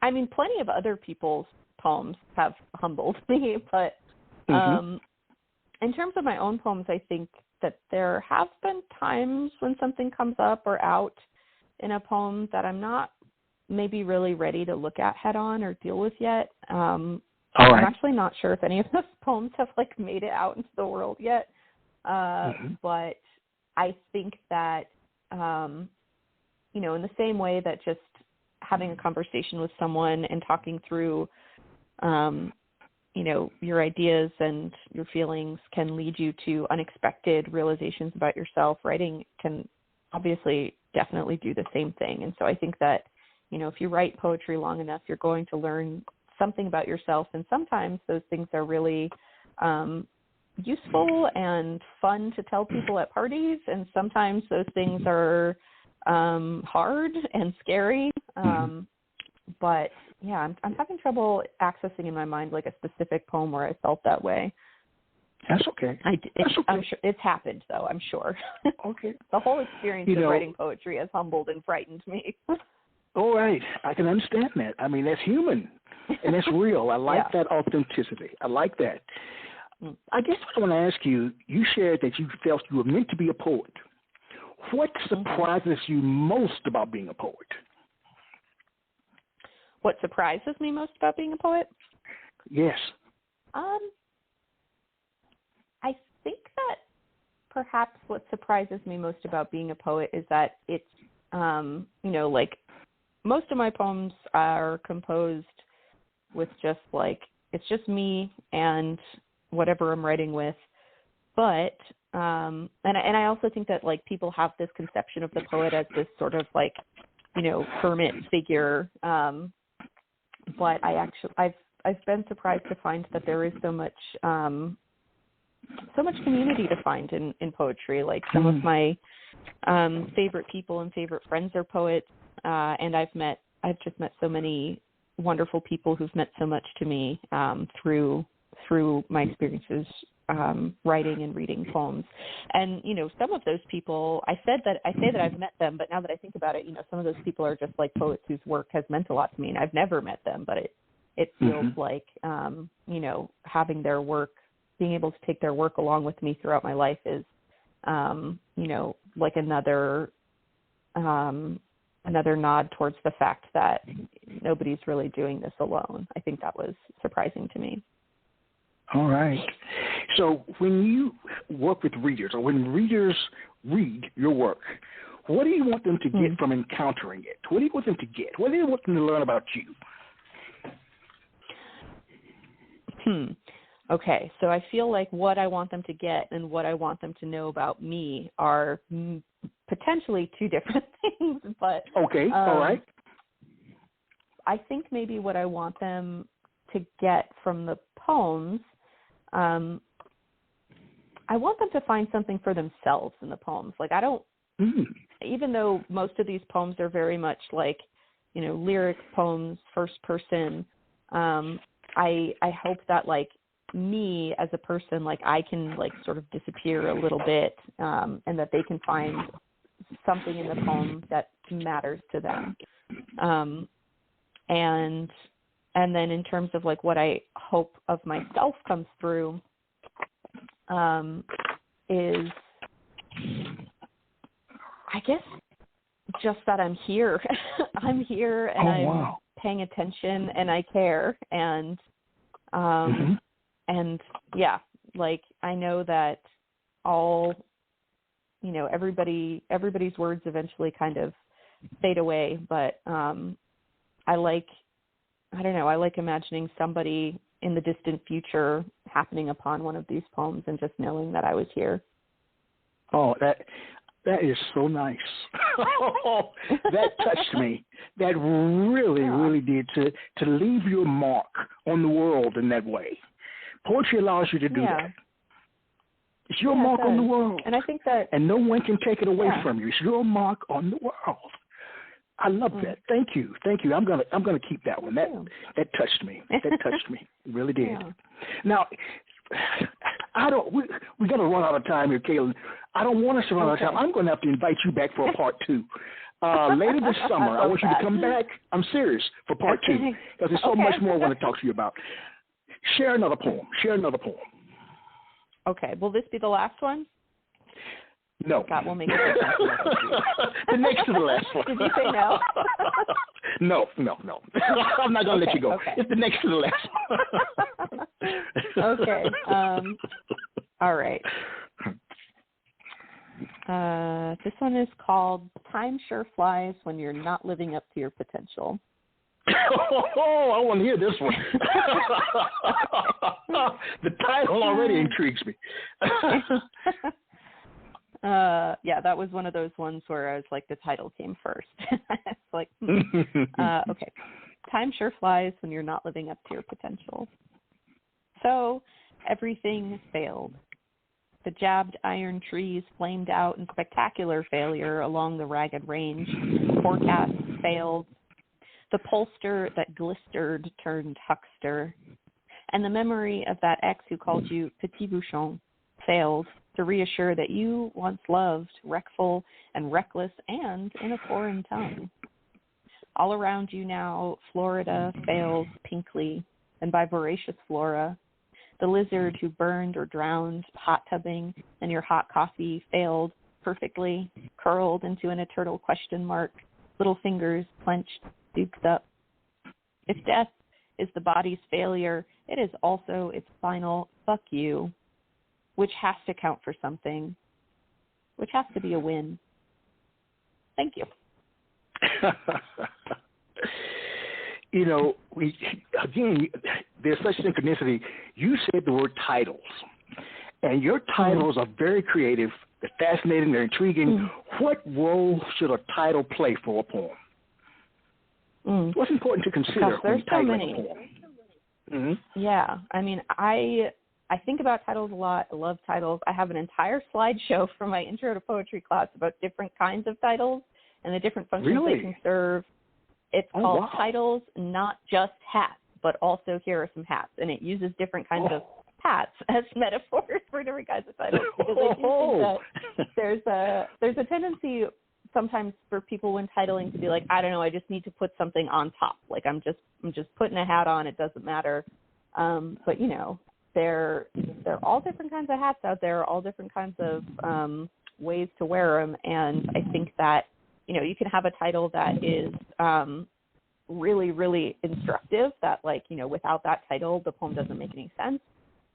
I mean, plenty of other people's poems have humbled me, but in terms of my own poems, I think that there have been times when something comes up or out in a poem that I'm not maybe really ready to look at head on or deal with yet. I'm actually not sure if any of those poems have like made it out into the world yet. But I think that, you know, in the same way that just having a conversation with someone and talking through, you know, your ideas and your feelings can lead you to unexpected realizations about yourself, writing can obviously definitely do the same thing. And so I think that, you know, if you write poetry long enough, you're going to learn something about yourself. And sometimes those things are really useful and fun to tell people at parties. And sometimes those things are hard and scary. But yeah, I'm having trouble accessing in my mind like a specific poem where I felt that way. That's okay. I'm sure it's happened, though. I'm sure. Okay. The whole experience of writing poetry has humbled and frightened me. All right, I can understand that. I mean, that's human and that's real. I like that authenticity. I like that. I guess what I want to ask you, you shared that you felt you were meant to be a poet. What surprises you most about being a poet? What surprises me most about being a poet? Yes. I think that perhaps what surprises me most about being a poet is that it's, you know, like most of my poems are composed with just like, it's just me and whatever I'm writing with. But, and I also think that like people have this conception of the poet as this sort of like, you know, hermit figure. But I've been surprised to find that there is so much community to find in poetry. Like some of my favorite people and favorite friends are poets, and I've just met so many wonderful people who've meant so much to me through my experiences writing and reading poems. And you know, some of those people, I say that I've met them, but now that I think about it, you know, some of those people are just like poets whose work has meant a lot to me, and I've never met them, but it feels like you know, having their work, being able to take their work along with me throughout my life is you know, like another nod towards the fact that nobody's really doing this alone. I think that was surprising to me. All right. So when you work with readers, or when readers read your work, what do you want them to get from encountering it? What do you want them to get? What do you want them to learn about you? Okay, so I feel like what I want them to get and what I want them to know about me are potentially two different things. But okay, all right. I think maybe what I want them to get from the poems, I want them to find something for themselves in the poems. Like I don't, even though most of these poems are very much like lyric poems, first person. I hope that like me as a person, like I can like sort of disappear a little bit, and that they can find something in the poem that matters to them. And then in terms of like what I hope of myself comes through, is I guess just that I'm here. I'm here and I'm paying attention and I care. And, and yeah, like I know that all, everybody's words eventually kind of fade away, but, I like imagining somebody in the distant future happening upon one of these poems and just knowing that I was here. Oh, that is so nice. That touched me. That really did, to leave your mark on the world in that way. Poetry allows you to do that. It's your mark on the world. And I think that, and no one can take it away from you. It's your mark on the world. I love that. Thank you. I'm gonna keep that one. That touched me. That touched me. It really did. Yeah. Now, we got to run out of time here, Caylin. I don't want us to run out of time. I'm going to have to invite you back for a part 2. Later this summer, I want you to come back. I'm serious, for part 2, because there's so much more I want to talk to you about. Share another poem. Okay. Will this be the last one? No. That will make it different. The next to the last one. Did you say no? No. I'm not going to let you go. Okay. It's the next to the last one. Okay. All right. This one is called Time Sure Flies When You're Not Living Up to Your Potential. Oh, I want to hear this one. The title already intrigues me. Yeah, that was one of those ones where I was like, the title came first. It's like, okay. Time sure flies when you're not living up to your potential. So everything failed. The jabbed iron trees flamed out in spectacular failure along the ragged range. Forecasts failed. The pollster that glistered turned huckster. And the memory of that ex who called you Petit Bouchon failed to reassure that you once loved, wreckful and reckless and in a foreign tongue. All around you now, Florida fails pinkly, and by voracious flora. The lizard who burned or drowned hot tubbing and your hot coffee failed perfectly, curled into an eternal question mark, little fingers clenched, duked up. If death is the body's failure, it is also its final fuck you, which has to count for something, which has to be a win. Thank you. There's such synchronicity. You said the word titles, and your titles are very creative. They're fascinating. They're intriguing. What role should a title play for a poem? What's important to consider when titling a poem? Yeah, I mean, I think about titles a lot. I love titles. I have an entire slideshow from my intro to poetry class about different kinds of titles and the different functions they can serve. It's called Titles, Not Just Hats, but also Here Are Some Hats. And it uses different kinds of hats as metaphors for different kinds of titles. Because I do think that there's a tendency sometimes for people when titling to be like, I don't know, I just need to put something on top. Like I'm just putting a hat on, it doesn't matter. But there are all different kinds of hats out there, all different kinds of ways to wear them. And I think that, you can have a title that is really, really instructive, that without that title, the poem doesn't make any sense.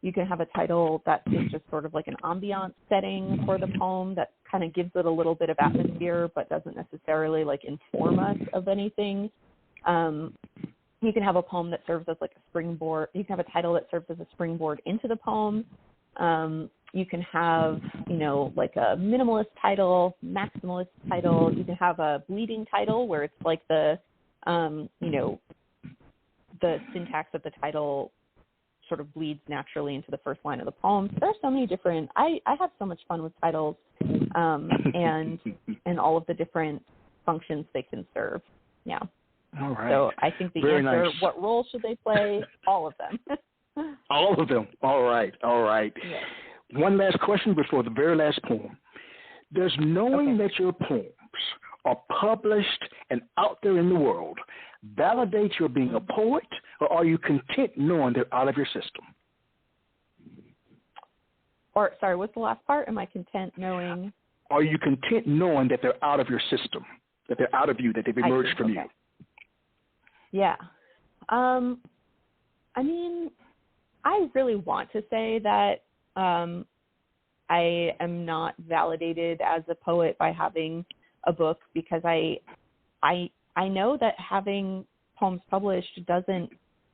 You can have a title that is just sort of like an ambiance setting for the poem that kind of gives it a little bit of atmosphere, but doesn't necessarily inform us of anything. You can have a poem that serves as a springboard. You can have a title that serves as a springboard into the poem. You can have, a minimalist title, maximalist title. You can have a bleeding title where it's the syntax of the title sort of bleeds naturally into the first line of the poem. So there are so many different, I have so much fun with titles and all of the different functions they can serve. Yeah. All right. So I think the Very answer, nice. what role should they play? All of them. All of them. All right. Yes. One last question before the very last poem. Does knowing that your poems are published and out there in the world validate your being a poet, or are you content knowing they're out of your system? Or, sorry, what's the last part? Am I content knowing? Are you content knowing that they're out of your system, that they're out of you, that they've emerged from you? Yeah. I mean, I really want to say that I am not validated as a poet by having a book, because I know that having poems published doesn't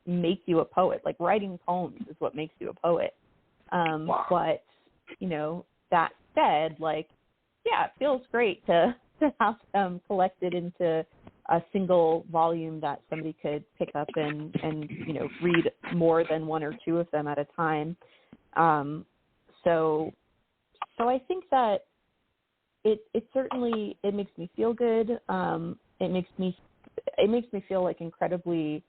make you a poet. Like, writing poems is what makes you a poet. Wow. But, you know, that said, like, yeah, it feels great to have them collected into a single volume that somebody could pick up and you know, read more than one or two of them at a time. So I think that it certainly, it makes me feel good. It makes me feel like incredibly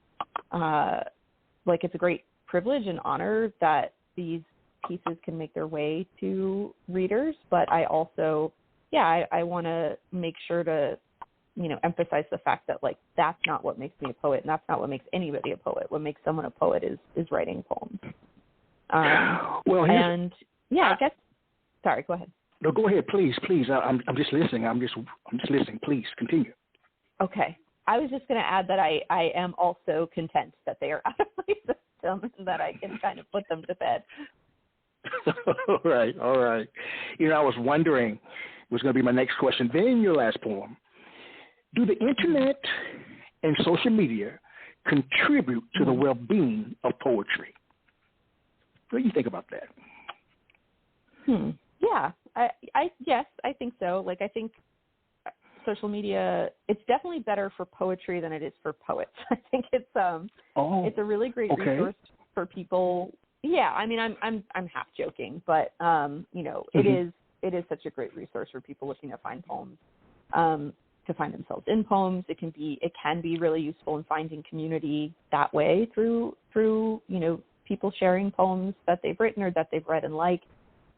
like it's a great privilege and honor that these pieces can make their way to readers. But I also, I want to make sure to, you know, emphasize the fact that, like, that's not what makes me a poet, and that's not what makes anybody a poet. What makes someone a poet is writing poems. I guess. Sorry, go ahead. No, go ahead, please. I'm just listening. I'm just listening. Please continue. Okay. I was just going to add that I am also content that they are out of my system and that I can kind of put them to bed. All right. You know, I was wondering, was going to be my next question. Then your last poem. Do the internet and social media contribute to the well-being of poetry? What do you think about that? Yeah, yes, I think so. Like, I think social media, it's definitely better for poetry than it is for poets. I think it's a really great resource for people. Yeah, I mean, I'm half joking, but you know, it is such a great resource for people looking to find poems, to find themselves in poems. It can be really useful in finding community that way through you know, people sharing poems that they've written or that they've read and liked.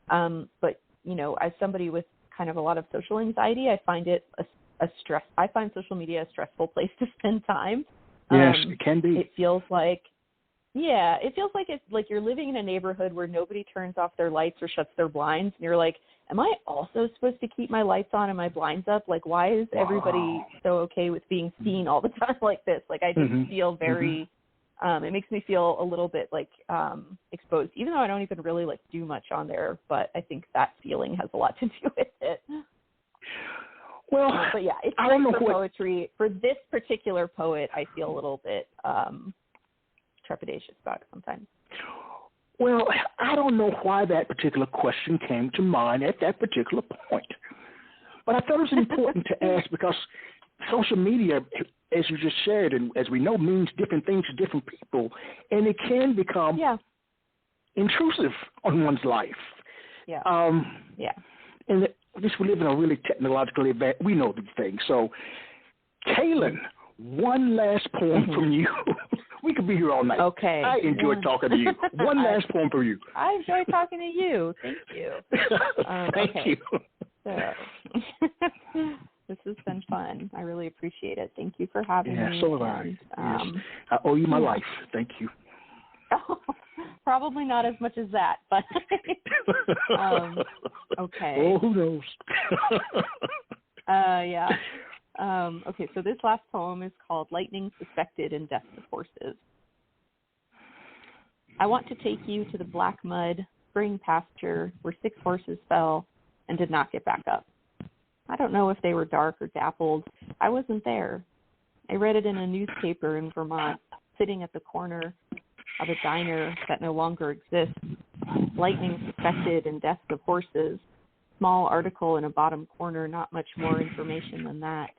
But, you know, as somebody with kind of a lot of social anxiety, I find it I find social media a stressful place to spend time. Yes, it can be. It feels like it's like you're living in a neighborhood where nobody turns off their lights or shuts their blinds. And you're like, am I also supposed to keep my lights on and my blinds up? Like, why is everybody so okay with being seen all the time like this? Like, I just feel very, it makes me feel a little bit like exposed, even though I don't even really like do much on there. But I think that feeling has a lot to do with it. Well, but yeah, it's great for poetry. For this particular poet, I feel a little bit trepidatious about it sometimes. Well, I don't know why that particular question came to mind at that particular point. But I thought it was important to ask because social media, as you just shared, and as we know, means different things to different people, and it can become intrusive on one's life. Yeah. And we live in a really technologically advanced, we know these things. So, Caylin, one last poem from you. We could be here all night. Okay. I enjoyed talking to you. One last poem for you. I enjoyed talking to you. Thank you. Thank you. So, this has been fun. I really appreciate it. Thank you for having me. So have I. Yes. I owe you my life. Thank you. Probably not as much as that, but okay. Oh, who knows? Yeah. Okay, so this last poem is called Lightning Suspected in Death of Horses. I want to take you to the black mud spring pasture where 6 horses fell and did not get back up. I don't know if they were dark or dappled. I wasn't there. I read it in a newspaper in Vermont, sitting at the corner of a diner that no longer exists. Lightning suspected in deaths of horses. Small article in a bottom corner, not much more information than that.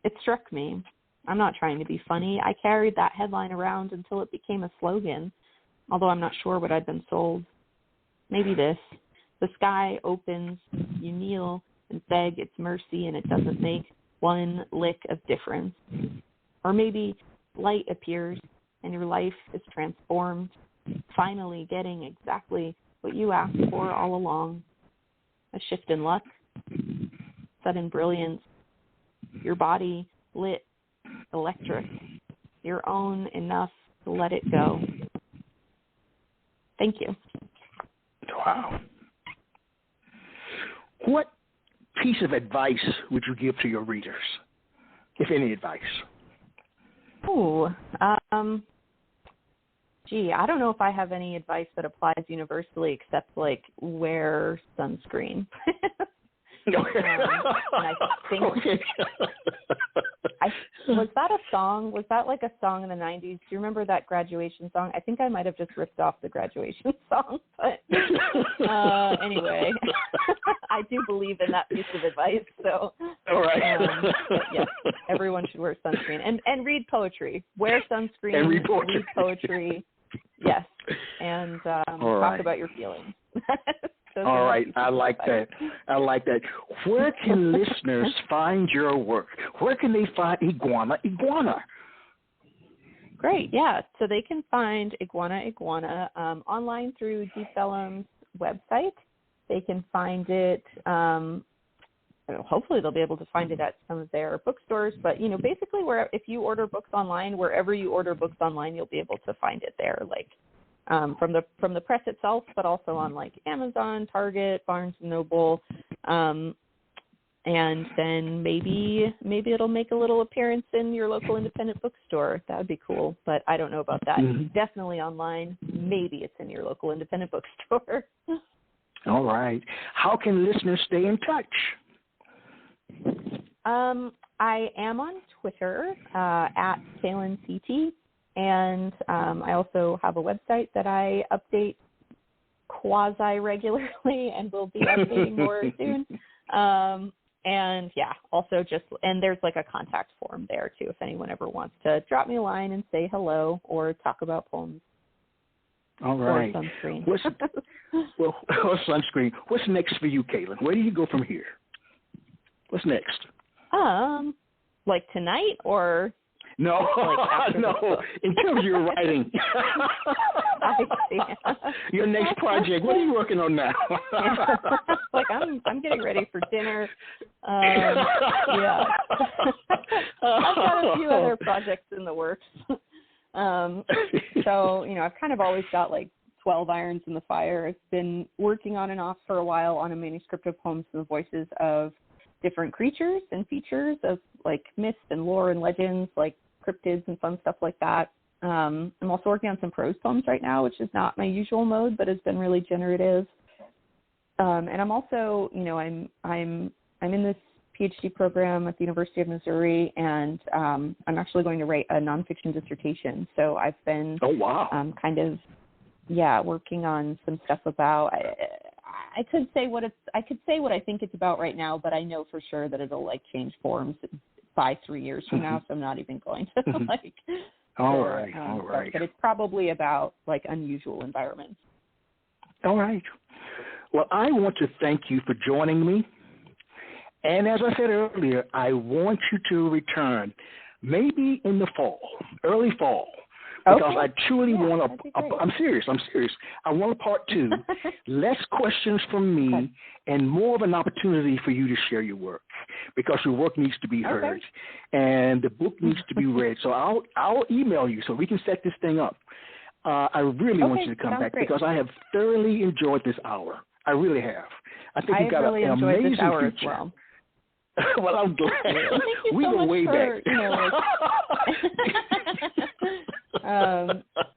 It struck me. I'm not trying to be funny. I carried that headline around until it became a slogan, although I'm not sure what I'd been sold. Maybe this. The sky opens, you kneel and beg its mercy, and it doesn't make one lick of difference. Or maybe light appears and your life is transformed, finally getting exactly what you asked for all along. A shift in luck, sudden brilliance, your body lit, electric, your own enough to let it go. Thank you. Wow. What piece of advice would you give to your readers, if any advice? Ooh, I don't know if I have any advice that applies universally except, like, wear sunscreen. And I think, was that a song? Was that like a song in the 90s? Do you remember that graduation song? I think I might have just ripped off the graduation song. But anyway, I do believe in that piece of advice. So, all right. But yes, everyone should wear sunscreen and read poetry. Wear sunscreen and read poetry. Read poetry. Yes, and talk about your feelings. All right, I like that. I like that. Where can listeners find your work? Where can they find Iguana Iguana? Great, yeah. So they can find Iguana Iguana online through Deep Vellum's website. They can find it, hopefully they'll be able to find it at some of their bookstores. But, you know, basically if you order books online, wherever you order books online, you'll be able to find it there, like from the press itself, but also on like Amazon, Target, Barnes & Noble, and then maybe it'll make a little appearance in your local independent bookstore. That would be cool, but I don't know about that. Mm-hmm. Definitely online. Maybe it's in your local independent bookstore. All right. How can listeners stay in touch? I am on Twitter at Caylin CT. And I also have a website that I update quasi-regularly and will be updating more soon. And, yeah, also and there's like a contact form there, too, if anyone ever wants to drop me a line and say hello or talk about poems. All right. Or sunscreen. Sunscreen. What's next for you, Caylin? Where do you go from here? What's next? Like tonight or... No, like no. In terms of your writing, I see. Your next project. What are you working on now? Like I'm getting ready for dinner. Yeah, I've got a few other projects in the works. So you know, I've kind of always got like 12 irons in the fire. I've been working on and off for a while on a manuscript of poems in the voices of different creatures and features of like myths and lore and legends, like cryptids and fun stuff like that. I'm also working on some prose poems right now, which is not my usual mode, but has been really generative. And I'm also, you know, I'm in this PhD program at the University of Missouri, and I'm actually going to write a nonfiction dissertation. So I've been kind of working on some stuff about. I could say what I think it's about right now, but I know for sure that it'll like change forms by 3 years from now. So I'm not even going to like. All right. But it's probably about like unusual environments. All right. Well, I want to thank you for joining me. And as I said earlier, I want you to return maybe in the fall, early fall. Because I truly want I'm serious. I want a part 2, less questions from me, and more of an opportunity for you to share your work, because your work needs to be heard, and the book needs to be read. So I'll email you so we can set this thing up. I really want you to come back because I have thoroughly enjoyed this hour. I really have. I think you've got an amazing this hour future. As well. Well, I'm glad. We so go way back. You know,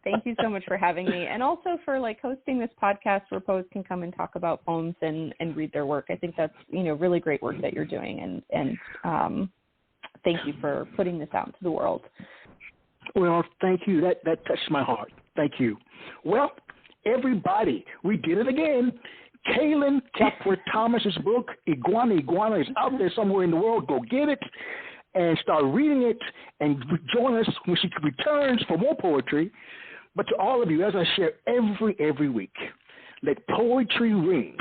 thank you so much for having me, and also for like hosting this podcast where poets can come and talk about poems and read their work. I think that's, you know, really great work that you're doing, and thank you for putting this out into the world. Well, thank you. That touched my heart. Thank you. Well, everybody, we did it again. Caylin Capra-Thomas's book, Iguana Iguana, is out there somewhere in the world. Go get it and start reading it, and join us when she returns for more poetry. But to all of you, as I share every week, let poetry ring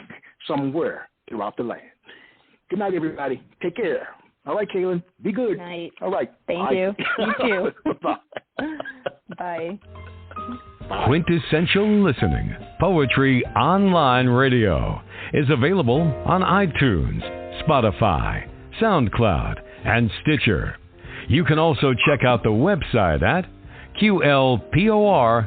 somewhere throughout the land. Good night, everybody. Take care. All right, Caylin. Be good. Night. All right. Thank you. You too. Bye. Quintessential Listening, Poetry Online Radio, is available on iTunes, Spotify, SoundCloud, and Stitcher. You can also check out the website at QLPOR.com.